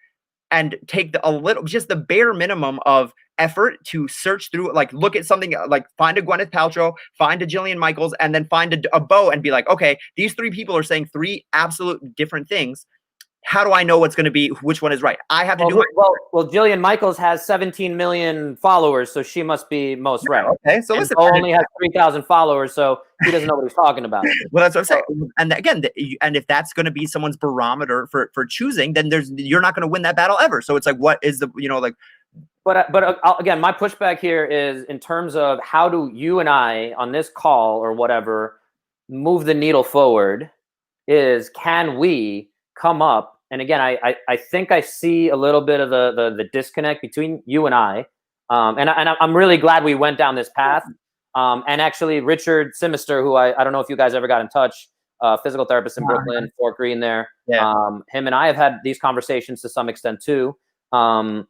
and take just the bare minimum of effort to search through, like look at something, like find a Gwyneth Paltrow, find a Jillian Michaels, and then find a Bo and be like, okay, these 3 people are saying 3 absolute different things. How do I know what's going to be, which one is right? I have to do well, Jillian Michaels has 17 million followers, so she must be most right. Okay, so listen, Bo only has 3,000 followers, so he doesn't know what he's talking about. Well, that's what I'm saying. And again, and if that's going to be someone's barometer for choosing, then you're not going to win that battle ever. So it's like, what is the, like. But again, my pushback here is in terms of how do you and I on this call or whatever move the needle forward, is can we come up, and again, I think I see a little bit of the disconnect between you and I, and I'm really glad we went down this path. And actually, Richard Simister, who I don't know if you guys ever got in touch, physical therapist in Brooklyn, Fort Greene there. Yeah. Him and I have had these conversations to some extent too. And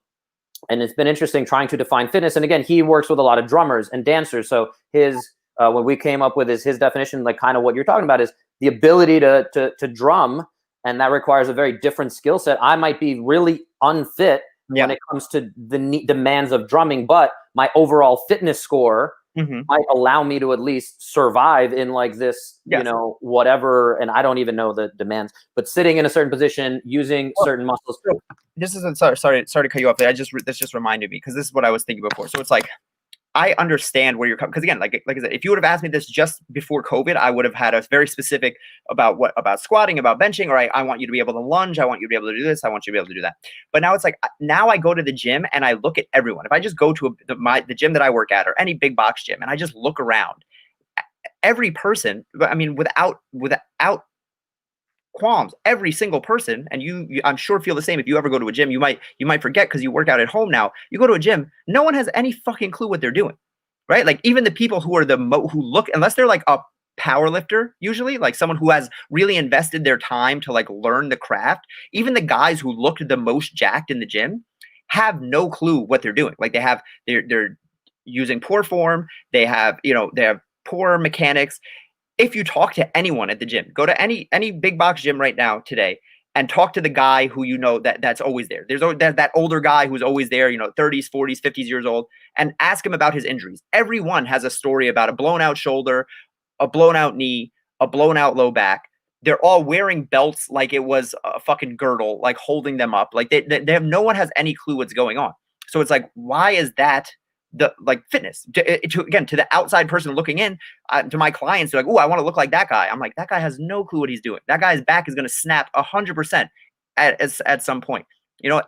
it's been interesting trying to define fitness. And again, he works with a lot of drummers and dancers. So his what we came up with is his definition, like kind of what you're talking about, is the ability to drum. And that requires a very different skill set. I might be really unfit when it comes to the demands of drumming, but my overall fitness score might allow me to at least survive in like this, whatever. And I don't even know the demands, but sitting in a certain position, using certain muscles. This isn't, sorry to cut you off there. This just reminded me, because this is what I was thinking before. So it's like, I understand where you're coming, because again, like I said, if you would have asked me this just before COVID, I would have had a very specific about squatting, about benching, or I want you to be able to lunge, I want you to be able to do this, I want you to be able to do that. But now it's like, now I go to the gym and I look at everyone. If I just go to the gym that I work at, or any big box gym, and I just look around, every person, I mean, without qualms, every single person, and you I'm sure feel the same. If you ever go to a gym, you might forget because you work out at home now. You go to a gym, no one has any fucking clue what they're doing, right? Like even the people who are who look, unless they're like a power lifter, usually like someone who has really invested their time to like learn the craft, even the guys who look the most jacked in the gym have no clue what they're doing. Like they're using poor form, they have poor mechanics. If you talk to anyone at the gym, go to any big box gym right now today and talk to the guy who that's always there. There's that older guy who's always there, 30s, 40s, 50s years old, and ask him about his injuries. Everyone has a story about a blown out shoulder, a blown out knee, a blown out low back. They're all wearing belts like it was a fucking girdle, like holding them up. Like they have, no one has any clue what's going on. So it's like, why is that? Fitness to the outside person looking in, to my clients, they're like, oh, I want to look like that guy. I'm like, that guy has no clue what he's doing. That guy's back is going to snap 100% at some point.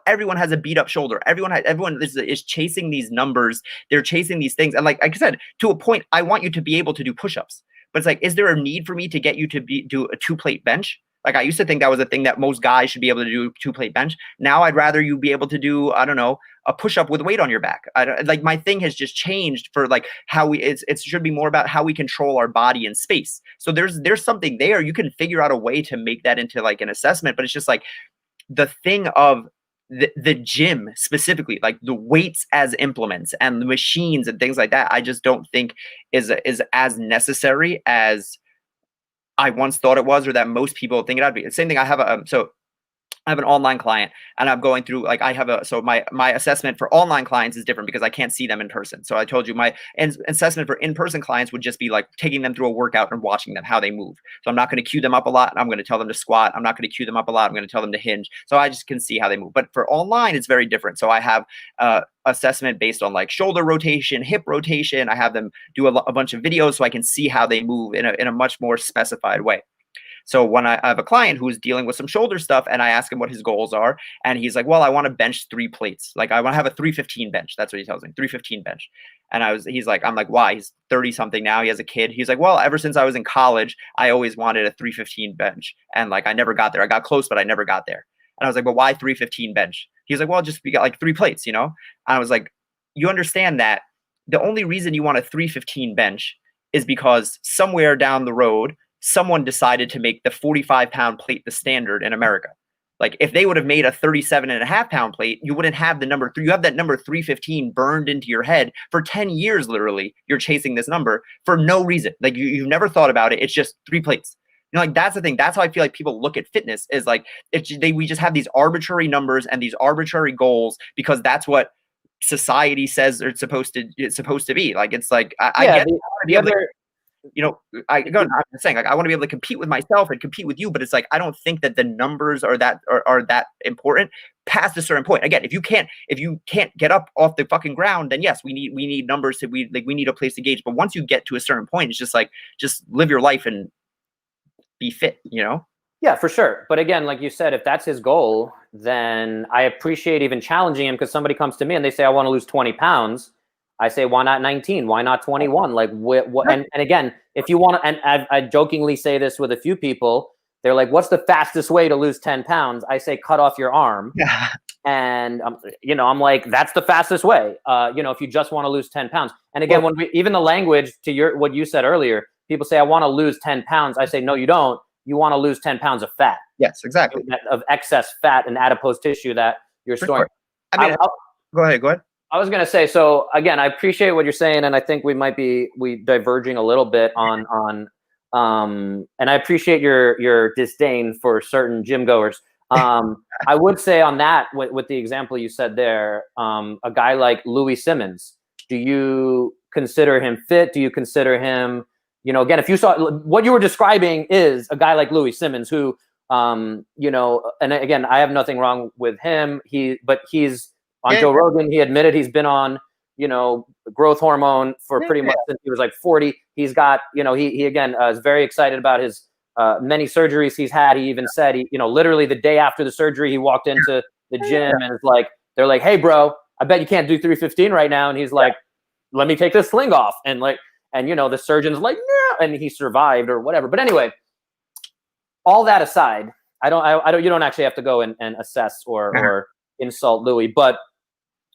Everyone has a beat up shoulder. Everyone is chasing these numbers. They're chasing these things. And like I said, to a point, I want you to be able to do push-ups, but it's like, is there a need for me to get you to do a 2-plate bench? Like I used to think that was a thing that most guys should be able to do, 2-plate bench. Now I'd rather you be able to do, I don't know, a push-up with weight on your back. Like my thing has just changed for like how it should be more about how we control our body in space. So there's something there. You can figure out a way to make that into like an assessment, but it's just like the thing of the gym specifically, like the weights as implements and the machines and things like that, I just don't think is as necessary as I once thought it was, or that most people think it'd be. The same thing. I have an online client, and I'm going through like my assessment for online clients is different because I can't see them in person. So I told you my assessment for in-person clients would just be like taking them through a workout and watching them how they move. So I'm not going to cue them up a lot. I'm going to tell them to squat. I'm not going to cue them up a lot. I'm going to tell them to hinge. So I just can see how they move. But for online, it's very different. So I have assessment based on like shoulder rotation, hip rotation. I have them do a bunch of videos so I can see how they move in a much more specified way. So when I have a client who's dealing with some shoulder stuff and I ask him what his goals are, and he's like, well, I want to bench 3 plates. Like I want to have a 315 bench. That's what he tells me, 315 bench. And I'm like, why? He's 30 something now. He has a kid. He's like, well, ever since I was in college, I always wanted a 315 bench. And like, I never got there. I got close, but I never got there. And I was like, but why 315 bench? He's like, well, just we got like 3 plates, you know? And I was like, you understand that the only reason you want a 315 bench is because somewhere down the road, someone decided to make the 45-pound plate the standard in America. Like if they would have made a 37.5-pound plate, you wouldn't have the number 3. You have that number 315 burned into your head for 10 years, literally. You're chasing this number for no reason. Like you've never thought about it. It's just 3 plates. You know, like that's the thing. That's how I feel like people look at fitness is like we just have these arbitrary numbers and these arbitrary goals because that's what society says it's supposed to be. Like it's like I get to be able to, you know, I'm saying like I want to be able to compete with myself and compete with you, but it's like I don't think that the numbers are that important past a certain point. Again, if you can't get up off the fucking ground, then yes, we need numbers to we need a place to gauge. But once you get to a certain point, it's just like just live your life and be fit, you know? Yeah, for sure. But again, like you said, if that's his goal, then I appreciate even challenging him because somebody comes to me and they say, I want to lose 20 pounds. I say, why not 19? Why not 21? Like what? And again, if you want to, and I jokingly say this with a few people, they're like, what's the fastest way to lose 10 pounds? I say, cut off your arm. Yeah. And, you know, I'm like, that's the fastest way, you know, if you just want to lose 10 pounds. And again, when even the language to what you said earlier, people say, I want to lose 10 pounds. I say, no, you don't. You want to lose 10 pounds of fat. Yes, exactly. Of excess fat and adipose tissue that you're storing. Sure. I mean, go ahead. I was going to say, so again, I appreciate what you're saying. And I think we might be diverging a little bit on and I appreciate your disdain for certain gym goers. I would say on that, with the example you said there, a guy like Louis Simmons, do you consider him fit? Do you consider him, you know, again, if you saw what you were describing is a guy like Louis Simmons who, you know, and again, I have nothing wrong with him. But he's on Joe Rogan. He admitted he's been on, you know, growth hormone for pretty much since he was like 40. He's got, you know, he again is very excited about his many surgeries he's had. He even said, you know, literally the day after the surgery, he walked into the gym and it's like, they're like, hey, bro, I bet you can't do 315 right now. And he's like, let me take this sling off. And, you know, the surgeon's like, no, and he survived or whatever. But anyway, all that aside, you don't actually have to go and assess or insult Louis. But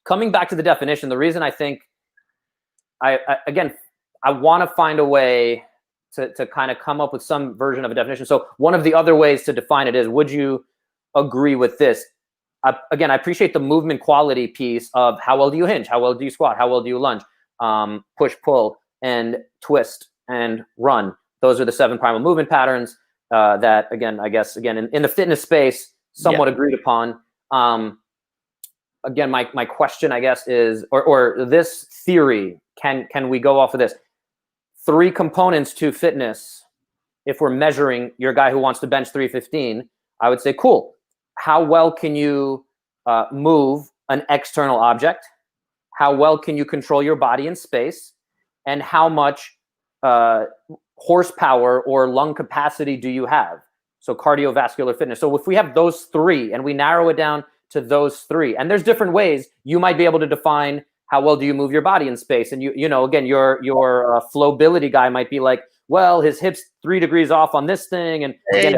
coming back to the definition, the reason I think I want to find a way to kind of come up with some version of a definition. So one of the other ways to define it is, would you agree with this? Again, I appreciate the movement quality piece of how well do you hinge? How well do you squat? How well do you lunge? Push, pull, and twist and run. Those are the 7 primal movement patterns that, again, I guess, in the fitness space, somewhat agreed upon. Again, my question, I guess, is, or this theory, can we go off of this? 3 components to fitness. If we're measuring your guy who wants to bench 315, I would say, cool. How well can you move an external object? How well can you control your body in space? And how much horsepower or lung capacity do you have? So cardiovascular fitness. So if we have those 3 and we narrow it down to those 3, and there's different ways you might be able to define how well do you move your body in space. And you know, again, your flowbility guy might be like, well, his hips 3 degrees off on this thing. And again,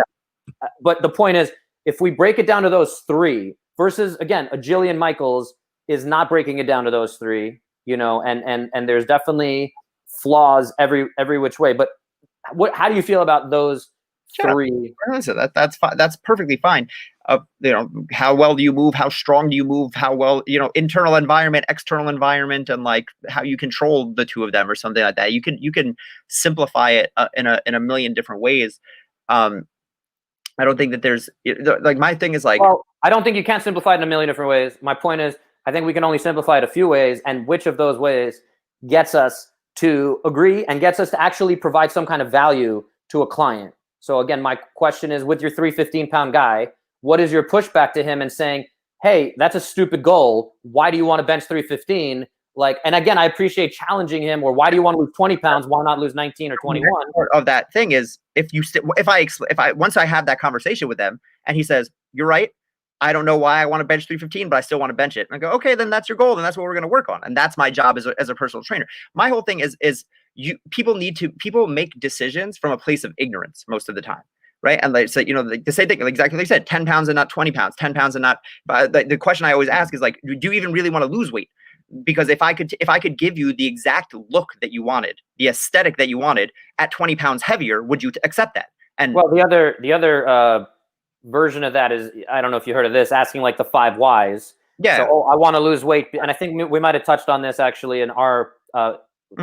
but the point is, if we break it down to those 3 versus, again, a Jillian Michaels is not breaking it down to those 3, you know, and there's definitely flaws every which way. But how do you feel about those 3? That's fine. That's perfectly fine. You know, how well do you move? How strong do you move? How well, you know, internal environment, external environment, and like how you control the 2 of them or something like that. You can simplify it in a million different ways. I don't think that there's like, my thing is like, well, I don't think you can simplify it in a million different ways. My point is, I think we can only simplify it a few ways, and which of those ways gets us to agree and gets us to actually provide some kind of value to a client. So again, my question is, with your 315-pound guy, what is your pushback to him and saying, hey, that's a stupid goal. Why do you want to bench 315? Like, and again, I appreciate challenging him. Or why do you want to lose 20 pounds? Why not lose 19 or 21? Part of that thing is, once I have that conversation with them and he says, you're right, I don't know why I want to bench 315, but I still want to bench it. And I go, okay, then that's your goal. Then that's what we're going to work on. And that's my job as a personal trainer. My whole thing is people make decisions from a place of ignorance most of the time. right? And like, so, you know, like the same thing, exactly like you said, 10 pounds and not 20 pounds, 10 pounds and not, but the question I always ask is like, do you even really want to lose weight? Because if I could give you the exact look that you wanted, the aesthetic that you wanted at 20 pounds heavier, would you accept that? And well, the other version of that is, I don't know if you heard of this, asking like the 5 whys. yeah, So, I want to lose weight, and I think we might have touched on this actually in our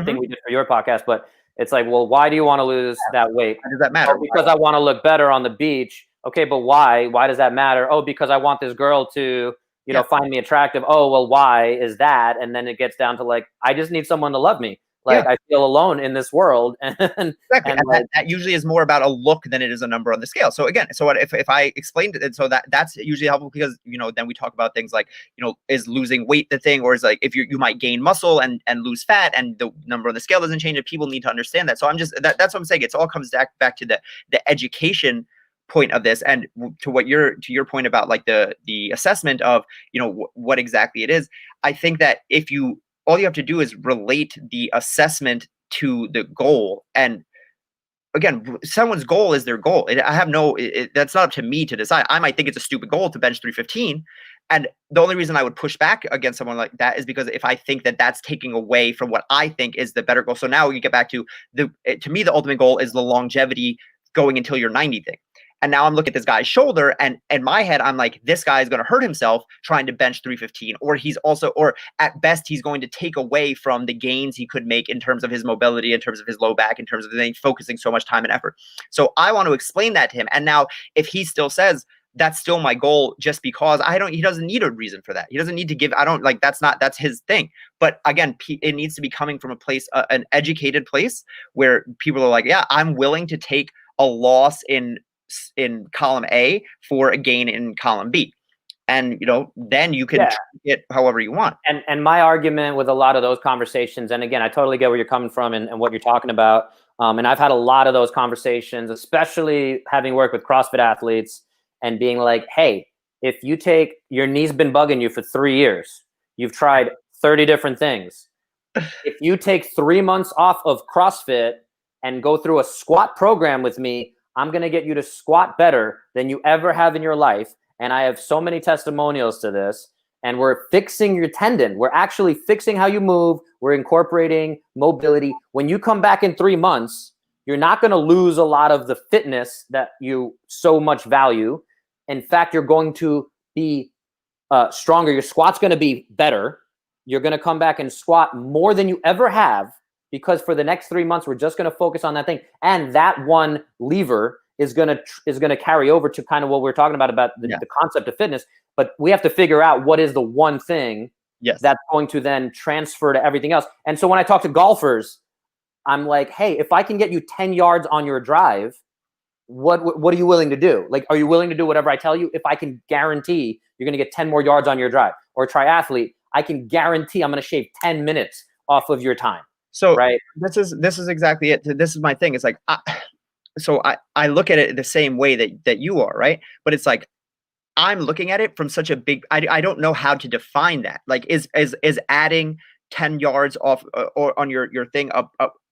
thing we did for your podcast. But it's like, well, why do you want to lose that weight? why does that matter? Oh, because I want to look better on the beach. Okay, but why? Why does that matter? Oh, because I want this girl to, you know, find me attractive. Oh, well, why is that? And then it gets down to like, I just need someone to love me. Like I feel alone in this world. And exactly. And that usually is more about a look than it is a number on the scale. So again, so what if I explained it, so that's usually helpful, because, you know, then we talk about things like, you know, is losing weight the thing, or is like, if you might gain muscle and lose fat and the number on the scale doesn't change, and people need to understand that. So I'm just, that's what I'm saying. It's all comes back to the education point of this, and to your point about like the assessment of, you know, what exactly it is. I think that all you have to do is relate the assessment to the goal. And again, someone's goal is their goal. That's not up to me to decide. I might think it's a stupid goal to bench 315. And the only reason I would push back against someone like that is because if I think that that's taking away from what I think is the better goal. So now you get back to to me, the ultimate goal is the longevity going until you're 90 thing. And now I'm looking at this guy's shoulder, and in my head, I'm like, this guy is going to hurt himself trying to bench 315, or at best, he's going to take away from the gains he could make in terms of his mobility, in terms of his low back, in terms of focusing so much time and effort. So I want to explain that to him. And now if he still says, that's still my goal, just because he doesn't need a reason for that. He doesn't need to give, that's his thing. But again, it needs to be coming from a place, an educated place, where people are like, yeah, I'm willing to take a loss in column A for a gain in column B. And, you know, then you can treat it however you want. And my argument with a lot of those conversations, and again, I totally get where you're coming from and what you're talking about. And I've had a lot of those conversations, especially having worked with CrossFit athletes and being like, hey, if you take, your knee's been bugging you for 3 years, you've tried 30 different things. If you take 3 months off of CrossFit and go through a squat program with me, I'm going to get you to squat better than you ever have in your life. And I have so many testimonials to this. And we're fixing your tendon. We're actually fixing how you move. We're incorporating mobility. When you come back in 3 months, you're not going to lose a lot of the fitness that you so much value. In fact, you're going to be stronger. Your squat's going to be better. You're going to come back and squat more than you ever have, because for the next 3 months, we're just going to focus on that thing. And that one lever is going to carry over to kind of what we're talking about the concept of fitness. But we have to figure out what is the one thing that's going to then transfer to everything else. And so when I talk to golfers, I'm like, hey, if I can get you 10 yards on your drive, what are you willing to do? Like, are you willing to do whatever I tell you? If I can guarantee you're going to get 10 more yards on your drive, or a triathlete, I can guarantee I'm going to shave 10 minutes off of your time. So right. This is exactly it. This is my thing. It's like, I look at it the same way that you are, right? But it's like, I'm looking at it from such a big, I don't know how to define that. Like, is adding 10 yards off or on your thing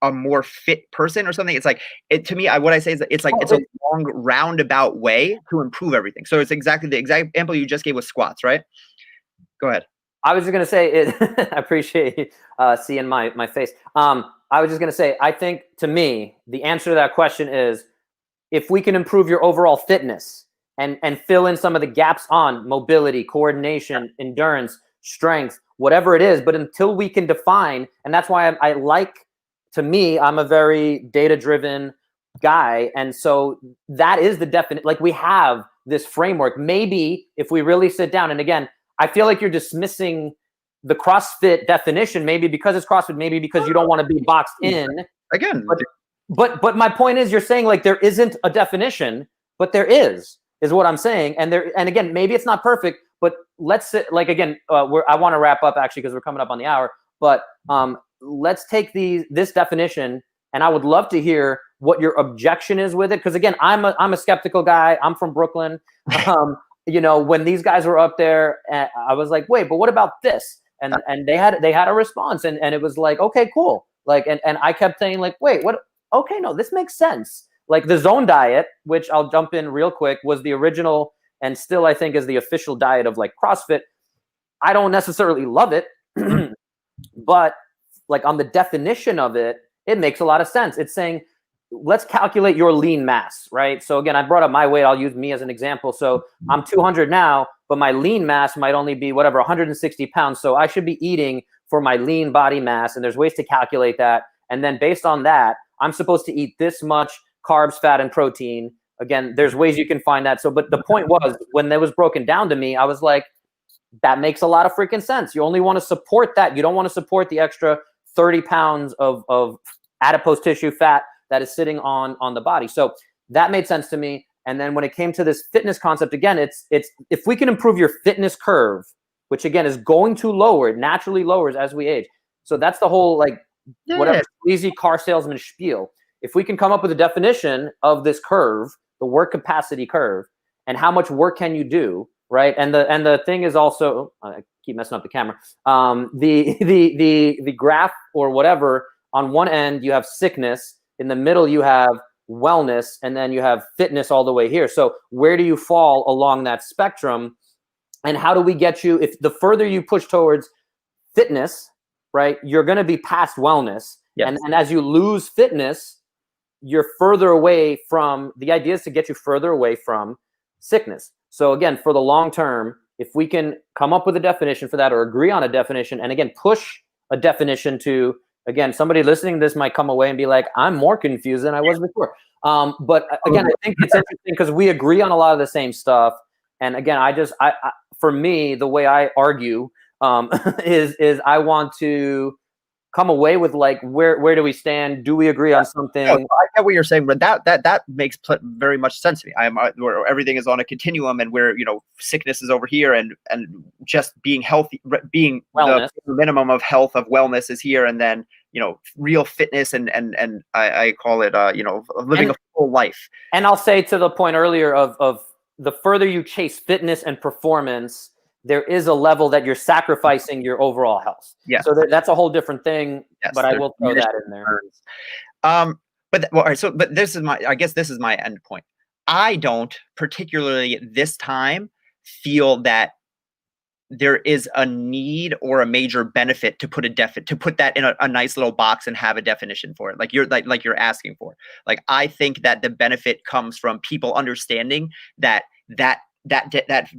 a more fit person or something? It's like, to me, what I say is that it's like, it's a long roundabout way to improve everything. So it's exactly the example you just gave with squats, right? Go ahead. I was just going to say, I appreciate seeing my face. I was just going to say, I think, to me, the answer to that question is, if we can improve your overall fitness and fill in some of the gaps on mobility, coordination, endurance, strength, whatever it is, but until we can define, and that's why I like, to me, I'm a very data-driven guy. And so that is the definite, like, we have this framework. Maybe if we really sit down, and again, I feel like you're dismissing the CrossFit definition, maybe because it's CrossFit, maybe because you don't want to be boxed in. Again, but my point is, you're saying like there isn't a definition, but there is what I'm saying. And again, maybe it's not perfect, but let's sit, like, again, I want to wrap up actually, because we're coming up on the hour, but let's take this definition, and I would love to hear what your objection is with it. Because again, I'm a skeptical guy. I'm from Brooklyn. You know, when these guys were up there, I was like, wait, but what about this? And they had a response, and it was like, okay, cool. Like, and I kept saying like, wait, what? Okay, no, this makes sense. like the zone diet, which I'll jump in real quick, was the original and still I think is the official diet of like CrossFit. I don't necessarily love it, but like on the definition of it, it makes a lot of sense. It's saying, let's calculate your lean mass, right? So again, I brought up my weight. I'll use me as an example. So I'm 200 now, but my lean mass might only be whatever, 160 pounds. So I should be eating for my lean body mass. And there's ways to calculate that. And then based on that, I'm supposed to eat this much carbs, fat, and protein. Again, there's ways you can find that. So, but the point was, when that was broken down to me, I was like, that makes a lot of freaking sense. You only want to support that. You don't want to support the extra 30 pounds of adipose tissue fat that is sitting on the body. So that made sense to me. And then when it came to this fitness concept, again, it's if we can improve your fitness curve, which again is going to lower, it naturally lowers as we age. So that's the whole like whatever easy car salesman spiel. If we can come up with a definition of this curve, the work capacity curve, and how much work can you do, right? And the thing is also, I keep messing up the camera. The graph or whatever, on one end you have sickness, in the middle you have wellness, and then you have fitness all the way here. So where do you fall along that spectrum? And how do we get you, if the further you push towards fitness, right, you're going to be past wellness. Yes. And as you lose fitness, you're further away from, the idea is to get you further away from sickness. So again, for the long term, if we can come up with a definition for that or agree on a definition, and again, push a definition to, again, somebody listening to this might come away and be like, I'm more confused than I was before. But again, I think it's interesting because we agree on a lot of the same stuff. And again, I for me, the way I argue is I want to come away with like, where do we stand? Do we agree on something? No, I get what you're saying, but that makes very much sense to me. Where everything is on a continuum, and where sickness is over here, and just being healthy, being wellness. The minimum of health, of wellness is here, and then real fitness and I call it living a full life. And I'll say to the point earlier of the further you chase fitness and performance, there is a level that you're sacrificing your overall health. Yeah. So that's a whole different thing. Yes, but I will throw that in there. But all right. So, but I guess this is my end point. I don't particularly this time feel that there is a need or a major benefit to put that in a nice little box and have a definition for it. Like you're asking for. Like, I think that the benefit comes from people understanding that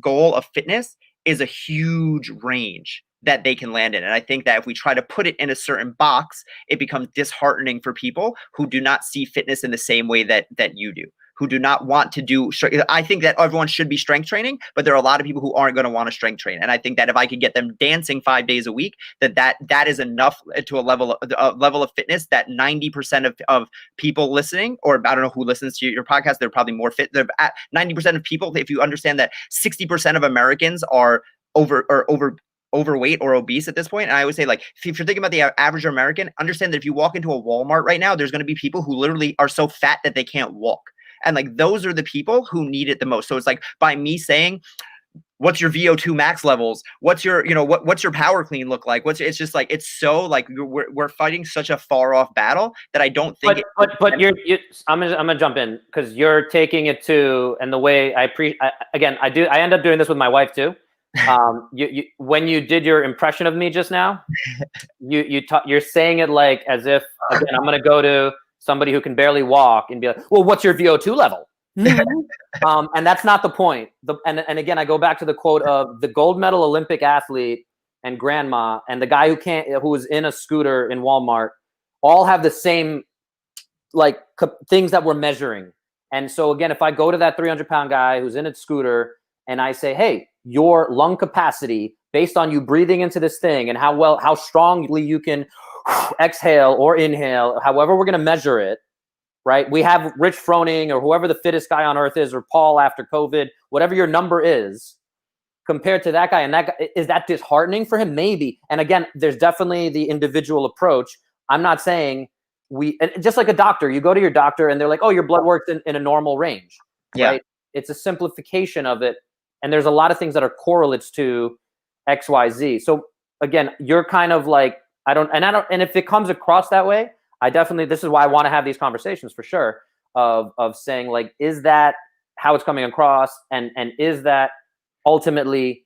goal of fitness is a huge range that they can land in. And I think that if we try to put it in a certain box, it becomes disheartening for people who do not see fitness in the same way that you do, who do not want to do. I think that everyone should be strength training, but there are a lot of people who aren't going to want to strength train. And I think that if I could get them dancing 5 days a week, that is enough to a level of fitness that 90% of people listening, or I don't know who listens to your podcast, they're probably more fit. They're at 90% of people, if you understand that 60% of Americans are overweight or obese at this point. And I always say, like, if you're thinking about the average American, understand that if you walk into a Walmart right now, there's going to be people who literally are so fat that they can't walk. And like, those are the people who need it the most. So it's like, by me saying, what's your VO2 max levels? What's your, what's your power clean look like? It's just like, it's so like, we're fighting such a far off battle that I don't think. But I'm gonna jump in because you're taking it to, and the way I end up doing this with my wife too. When you did your impression of me just now, you're saying it like as if, again, I'm gonna go to somebody who can barely walk and be like, well, what's your VO2 level? And that's not the point. And again, I go back to the quote of the gold medal Olympic athlete and grandma and the guy who was in a scooter in Walmart all have the same like things that we're measuring. And so again, if I go to that 300-pound guy who's in a scooter and I say, hey, your lung capacity based on you breathing into this thing and how strongly you can exhale or inhale, however we're going to measure it, right? We have Rich Froning or whoever the fittest guy on earth is, or Paul after COVID, whatever your number is, compared to that guy. And that guy, is that disheartening for him? Maybe. And again, there's definitely the individual approach. I'm not saying just like a doctor, you go to your doctor and they're like, oh, your blood work's in a normal range, right? It's a simplification of it. And there's a lot of things that are correlates to X, Y, Z. So again, you're kind of like, and if it comes across that way, this is why I want to have these conversations for sure. of saying like, is that how it's coming across, and is that ultimately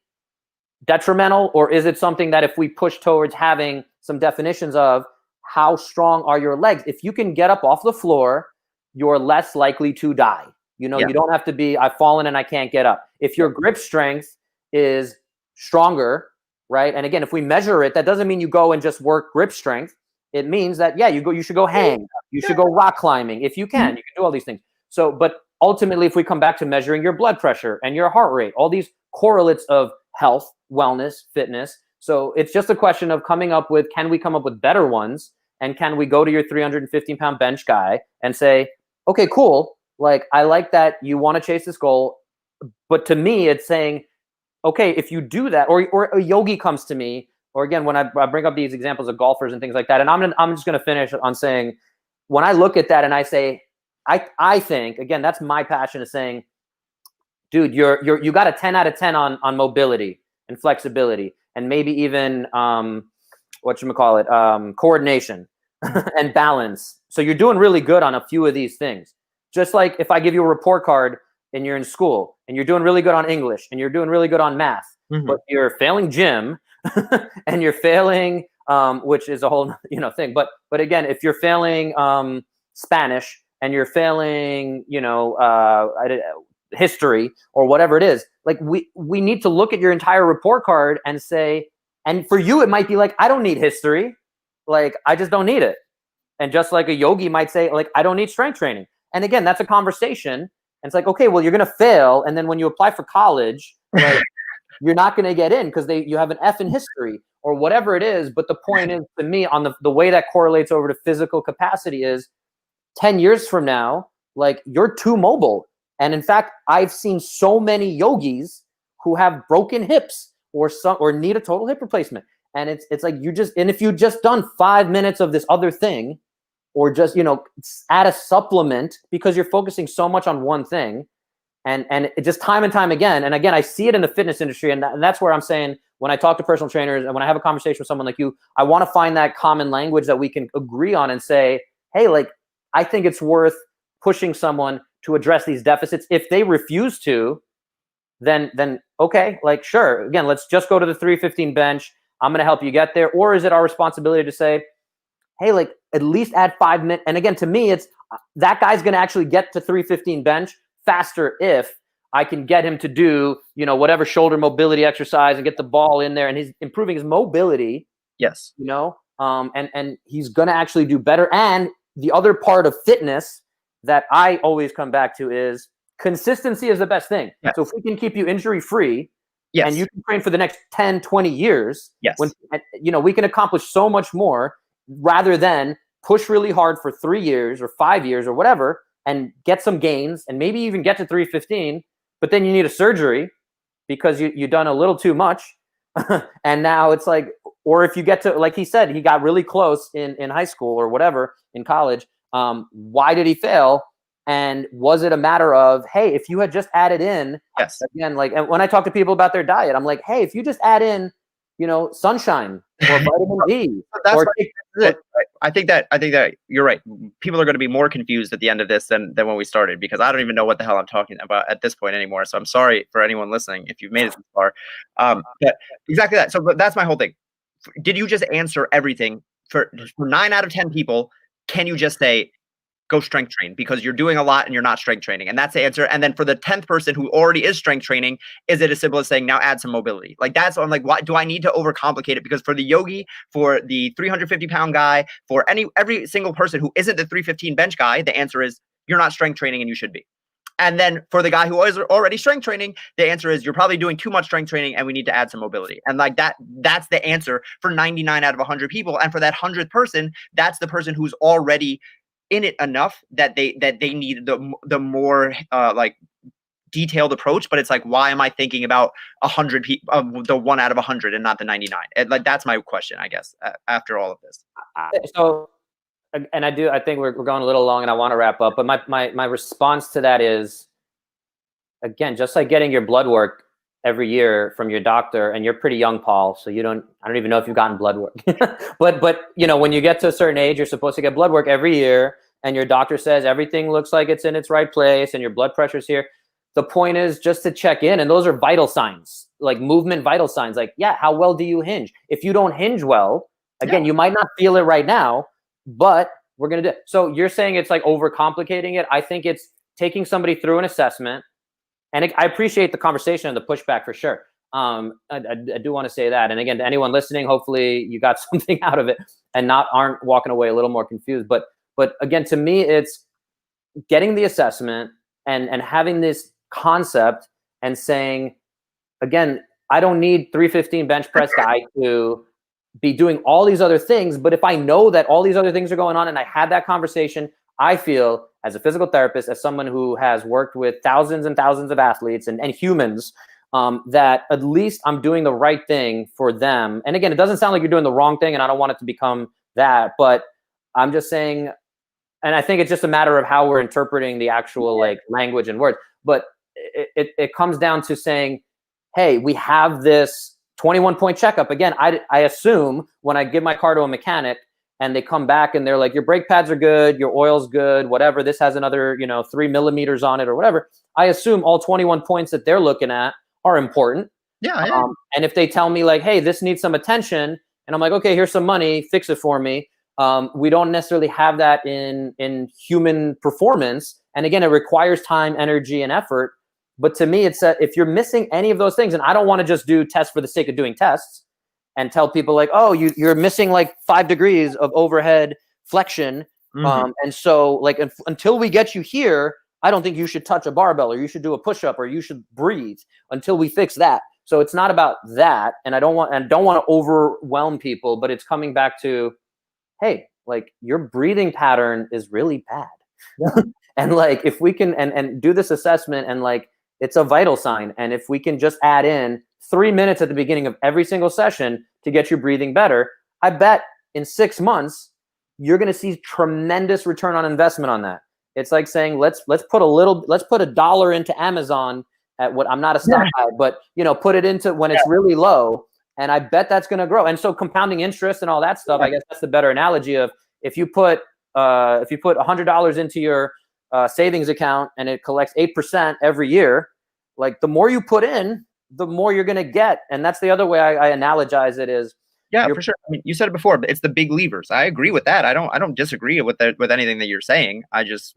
detrimental, or is it something that if we push towards having some definitions of how strong are your legs, if you can get up off the floor, you're less likely to die. You know, Yeah. you don't have to be, I've fallen and I can't get up. If your grip strength is stronger, right? And again, if we measure it, that doesn't mean you go and just work grip strength. It means that, yeah, you should go hang, you should go rock climbing. If you can, you can do all these things. So, but ultimately, if we come back to measuring your blood pressure and your heart rate, all these correlates of health, wellness, fitness. So it's just a question of coming up with, can we come up with better ones? And can we go to your 315-pound bench guy and say, okay, cool. Like, I like that you want to chase this goal. But to me, it's saying, okay, if you do that, or a yogi comes to me, or again, when I bring up these examples of golfers and things like that, and I'm just going to finish on saying, when I look at that and I say, I think, again, that's my passion, is saying, dude, you got a 10 out of 10 on mobility and flexibility, and maybe even coordination and balance. So you're doing really good on a few of these things. Just like if I give you a report card and you're in school and you're doing really good on English and you're doing really good on math, but you're failing gym and you're failing, which is a whole thing. But again, if you're failing Spanish and you're failing, history or whatever it is, like we need to look at your entire report card and say, and for you, it might be like, I don't need history. Like, I just don't need it. And just like a yogi might say, like, I don't need strength training. And again, that's a conversation. And it's like, okay, well, you're going to fail. And then when you apply for college, like, you're not going to get in because you have an F in history or whatever it is. But the point is, to me, on the way that correlates over to physical capacity is 10 years from now, like, you're too mobile. And in fact, I've seen so many yogis who have broken hips or need a total hip replacement. And it's like, and if you just done 5 minutes of this other thing, or just, add a supplement, because you're focusing so much on one thing, and it just time and time again. And again, I see it in the fitness industry. And that's where I'm saying, when I talk to personal trainers and when I have a conversation with someone like you, I want to find that common language that we can agree on and say, hey, like, I think it's worth pushing someone to address these deficits. If they refuse to, then okay, like, sure. Again, let's just go to the 315 bench. I'm going to help you get there. Or is it our responsibility to say, hey, like, at least add 5 minutes? And again, to me, it's that guy's going to actually get to 315 bench faster if I can get him to do, whatever shoulder mobility exercise and get the ball in there, and he's improving his mobility. Yes. And he's going to actually do better. And the other part of fitness that I always come back to is consistency is the best thing. Yes. So if we can keep you injury free, yes, and you can train for the next 10, 20 years, yes, we can accomplish so much more rather than push really hard for 3 years or 5 years or whatever and get some gains and maybe even get to 315, but then you need a surgery because you've done a little too much. And now it's like, or if you get to, like he said, he got really close in high school or whatever, in college. Why did he fail? And was it a matter of, hey, if you had just added in, yes, again, like, and when I talk to people about their diet, I'm like, hey, if you just add in, sunshine or vitamin D. I think that you're right. People are going to be more confused at the end of this than when we started, because I don't even know what the hell I'm talking about at this point anymore. So I'm sorry for anyone listening if you've made it this far. But exactly that. So but that's my whole thing. Did you just answer everything for 9 out of 10 people? Can you just say, go strength train, because you're doing a lot and you're not strength training? And that's the answer. And then for the 10th person who already is strength training, is it as simple as saying, now add some mobility? Like, that's, I'm like, why do I need to overcomplicate it? Because for the yogi, for the 350-pound guy, for every single person who isn't the 315 bench guy, the answer is, you're not strength training and you should be. And then for the guy who is already strength training, the answer is, you're probably doing too much strength training and we need to add some mobility. And like that's the answer for 99 out of 100 people. And for that 100th person, that's the person who's already in it enough that they need the more like detailed approach. But it's like, why am I thinking about 100 people, the 1 out of 100 and not the 99? And like, that's my question, I guess, after all of this. So, and I think we're going a little long and I want to wrap up, but my response to that is, again, just like getting your blood work every year from your doctor, and you're pretty young, Paul, so I don't even know if you've gotten blood work, but when you get to a certain age, you're supposed to get blood work every year. and your doctor says everything looks like it's in its right place and your blood pressure's here. The point is just to check in, and those are vital signs, like movement vital signs. Like, yeah, how well do you hinge? If you don't hinge well, again, you might not feel it right now, but we're going to do it. So you're saying it's like overcomplicating it. I think it's taking somebody through an assessment. And I appreciate the conversation and the pushback for sure. I do want to say that. And again, to anyone listening, hopefully you got something out of it and aren't walking away a little more confused. But again, to me, it's getting the assessment and having this concept and saying, again, I don't need 315 bench press guy to be doing all these other things. But if I know that all these other things are going on and I had that conversation, I feel as a physical therapist, as someone who has worked with thousands and thousands of athletes and humans, that at least I'm doing the right thing for them. And again, it doesn't sound like you're doing the wrong thing, and I don't want it to become that, but I'm just saying, and I think it's just a matter of how we're interpreting the actual like language and words, but it comes down to saying, hey, we have this 21-point checkup. Again, I assume when I give my car to a mechanic and they come back and they're like, your brake pads are good, your oil's good, whatever, this has another, 3 millimeters on it or whatever. I assume all 21 points that they're looking at are important. Yeah. And if they tell me like, hey, this needs some attention, and I'm like, okay, here's some money, fix it for me. We don't necessarily have that in human performance. And again, it requires time, energy, and effort. But to me, it's that if you're missing any of those things, and I don't want to just do tests for the sake of doing tests and tell people like, oh, you're missing like 5 degrees of overhead flexion. And so like until we get you here, I don't think you should touch a barbell, or you should do a push-up, or you should breathe until we fix that. So it's not about that. And I don't want to overwhelm people, but it's coming back to, hey, like your breathing pattern is really bad. And like, if we can, and do this assessment, and like, it's a vital sign. And if we can just add in 3 minutes at the beginning of every single session to get your breathing better, I bet in 6 months, you're going to see tremendous return on investment on that. It's like saying, let's put $1 into Amazon at what, I'm not a stock guy, but put it into when it's really low. And I bet that's going to grow. And so compounding interest and all that stuff, I guess that's the better analogy of if you put $100 into your savings account and it collects 8% every year, like the more you put in, the more you're going to get. And that's the other way I analogize it is. Yeah, for sure. I mean, you said it before, but it's the big levers. I agree with that. I don't disagree with anything that you're saying. I just,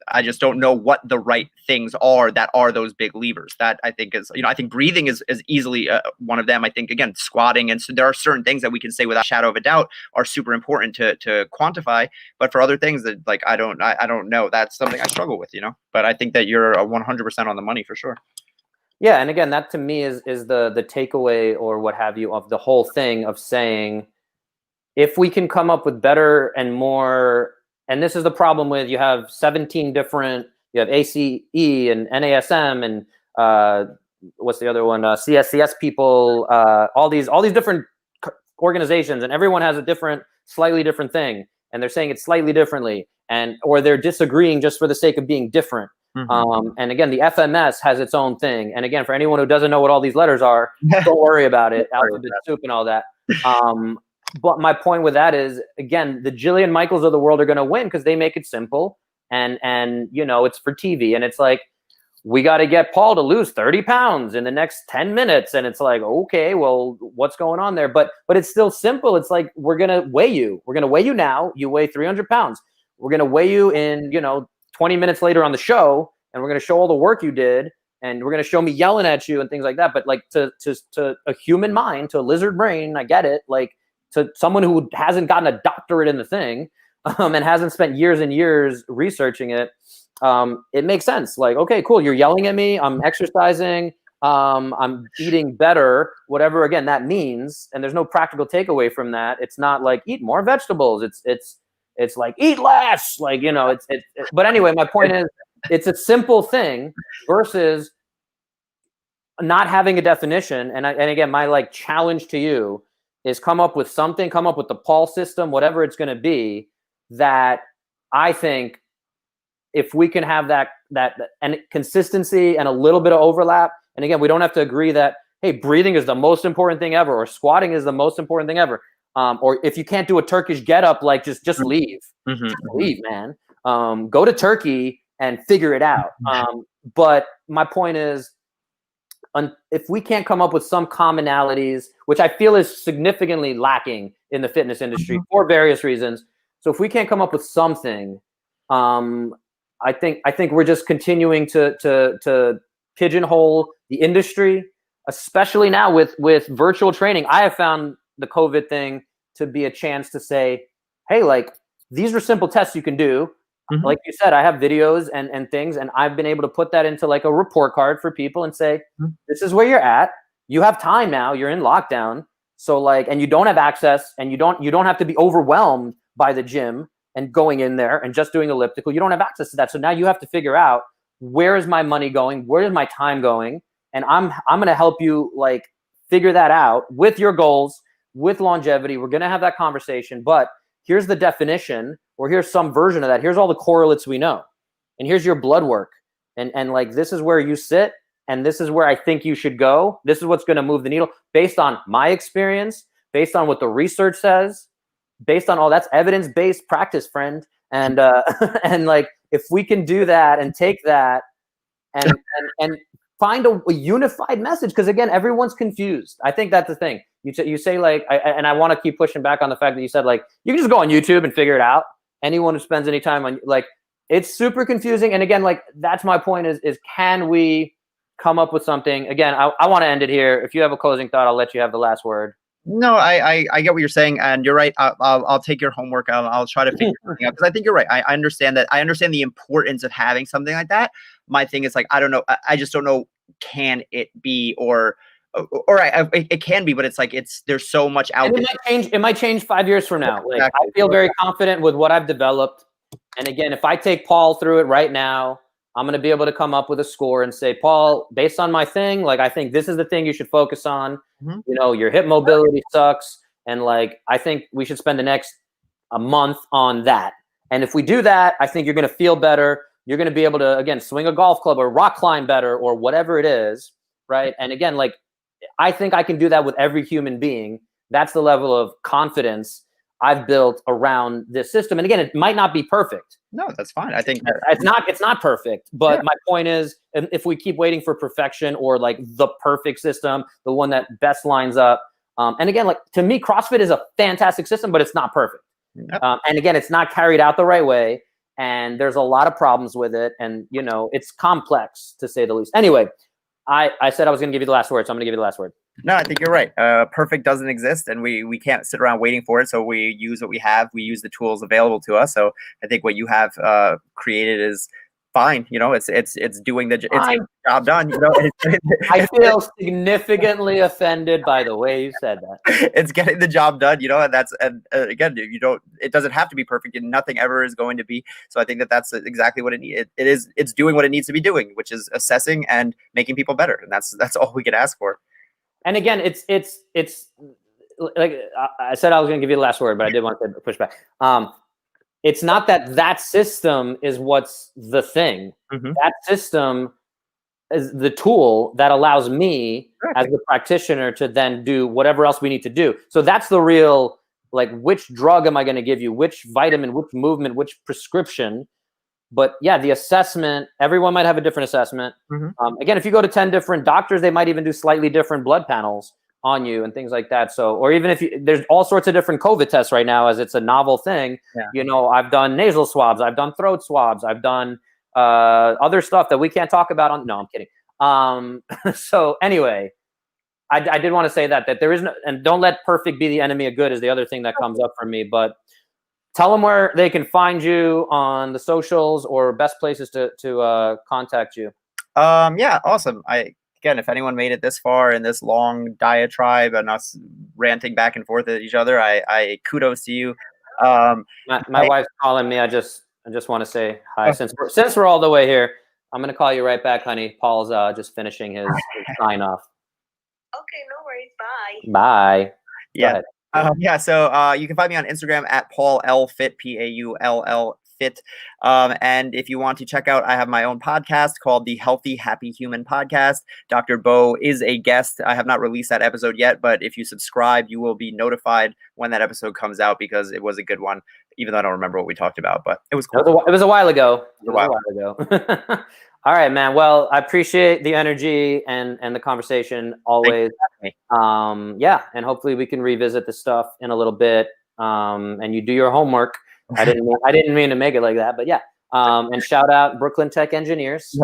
I just don't know what the right things are that are those big levers. That I think is, I think breathing is easily one of them. I think, again, squatting. And so there are certain things that we can say without a shadow of a doubt are super important to quantify. But for other things that like, I don't know, that's something I struggle with, but I think that you're 100% on the money for sure. Yeah. And again, that to me is the takeaway or what have you of the whole thing of saying, if we can come up with better and more. And this is the problem with, you have 17 different, you have ACE and NASM and what's the other one? CSCS people, all these different organizations, and everyone has a slightly different thing. And they're saying it slightly differently, or they're disagreeing just for the sake of being different. And again, the FMS has its own thing. And again, for anyone who doesn't know what all these letters are, don't worry about it. Alphabet soup and all that. But my point with that is, again, the Jillian Michaels of the world are going to win because they make it simple, and it's for TV, and it's like, we got to get Paul to lose 30 pounds in the next 10 minutes, and it's like, okay, well, what's going on there? But it's still simple. It's like, we're going to weigh you. We're going to weigh you now. You weigh 300 pounds. We're going to weigh you in 20 minutes later on the show, and we're going to show all the work you did, and we're going to show me yelling at you and things like that. But like to a human mind, to a lizard brain, I get it. Like, to someone who hasn't gotten a doctorate in the thing and hasn't spent years and years researching it, it makes sense. Like, okay, cool. You're yelling at me. I'm exercising. I'm eating better, whatever, again, that means. And there's no practical takeaway from that. It's not like eat more vegetables. It's like eat less. Like, but anyway, my point is, it's a simple thing versus not having a definition. And again, my like challenge to you is come up with the Paul system, whatever it's going to be, that I think if we can have that and consistency and a little bit of overlap, and again, we don't have to agree that, hey, breathing is the most important thing ever, or squatting is the most important thing ever. or if you can't do a Turkish getup, like just leave, leave, man. Go to Turkey and figure it out. But my point is, if we can't come up with some commonalities, which I feel is significantly lacking in the fitness industry for various reasons. So if we can't come up with something, I think we're just continuing to pigeonhole the industry, especially now with virtual training. I have found the COVID thing to be a chance to say, hey, like, these are simple tests you can do. Like you said, I have videos and things, and I've been able to put that into like a report card for people and say, this is where you're at. You have time now. You're in lockdown. So like, and you don't have access, and you don't have to be overwhelmed by the gym and going in there and just doing elliptical. You don't have access to that. So now you have to figure out, where is my money going? Where is my time going? And I'm going to help you like figure that out with your goals, with longevity. We're going to have that conversation, but here's the definition, or here's some version of that. Here's all the correlates we know. And here's your blood work. And like, this is where you sit, and this is where I think you should go. This is what's going to move the needle based on my experience, based on what the research says, based on all that's evidence-based practice, friend. And and like, if we can do that and take that and find a unified message, because again, everyone's confused. I think that's the thing. You say like, and I want to keep pushing back on the fact that you said like, you can just go on YouTube and figure it out. Anyone who spends any time on, like, it's super confusing. And again, like, that's my point is can we come up with something? Again, I want to end it here. If you have a closing thought, I'll let you have the last word. No, I get what you're saying, and you're right. I'll take your homework. I'll try to figure something out, because I think you're right. I understand that. I understand the importance of having something like that. My thing is like, I don't know. I just don't know. Can it be, or it can be, but it's like, there's so much out there. It might change 5 years from now. Like, exactly. I feel very confident with what I've developed. And again, if I take Paul through it right now, I'm going to be able to come up with a score and say, Paul, based on my thing, like, I think this is the thing you should focus on. You know, your hip mobility sucks. And like, I think we should spend the next a month on that. And if we do that, I think you're going to feel better. You're going to be able to, again, swing a golf club or rock climb better or whatever it is. Right. And again, like, I think I can do that with every human being. That's the level of confidence I've built around this system. And again, it might not be perfect. No, that's fine. I think it's not perfect. But my point is, if we keep waiting for perfection or like the perfect system, the one that best lines up. And again, like, to me, CrossFit is a fantastic system, but it's not perfect. And again, it's not carried out the right way. And there's a lot of problems with it. And, you know, it's complex, to say the least. Anyway, I said I was going to give you the last word, so I'm going to give you the last word. No, I think you're right. Perfect doesn't exist, and we can't sit around waiting for it. So we use what we have. We use the tools available to us. So I think what you have created is fine. You know, it's doing the job done. You know, I feel significantly offended by the way you said that. It's getting the job done. You know, and again, it doesn't have to be perfect, and nothing ever is going to be. So I think that's exactly what it needs. It's doing what it needs to be doing, which is assessing and making people better, and that's all we can ask for. And again, it's like I said, I was going to give you the last word, but I did want to push back. It's not that system is what's the thing. That system is the tool that allows me as the practitioner to then do whatever else we need to do. So that's the real, like, which drug am I going to give you? Which vitamin, which movement, which prescription? But yeah, the assessment, everyone might have a different assessment. Again, if you go to 10 different doctors, they might even do slightly different blood panels on you and things like that. So, or even if there's all sorts of different COVID tests right now, as it's a novel thing. You know, I've done nasal swabs, I've done throat swabs, I've done other stuff that we can't talk about on. No, I'm kidding. So anyway, I did want to say that there is no, and don't let perfect be the enemy of good is the other thing that comes up for me. But tell them where they can find you on the socials or best places to contact you. Yeah, awesome. Again, if anyone made it this far in this long diatribe and us ranting back and forth at each other, I kudos to you. My wife's calling me. I just want to say hi. Since we're all the way here, I'm going to call you right back, honey. Paul's just finishing his sign off. Okay, no worries. Bye. Bye. Yeah. So you can find me on Instagram at Paul L Fit, PAULL fit. And if you want to check out, I have my own podcast called the Healthy Happy Human Podcast. Dr. Bo is a guest. I have not released that episode yet, but if you subscribe, you will be notified when that episode comes out because it was a good one, even though I don't remember what we talked about, but it was cool. It was a while ago. All right, man. Well, I appreciate the energy and the conversation always. Yeah, and hopefully we can revisit this stuff in a little bit. And you do your homework. I didn't mean to make it like that, but yeah. And shout out Brooklyn Tech Engineers,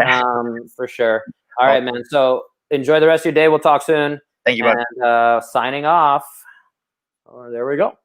for sure. All right, man. So enjoy the rest of your day. We'll talk soon. Thank you, bud. And signing off. There we go.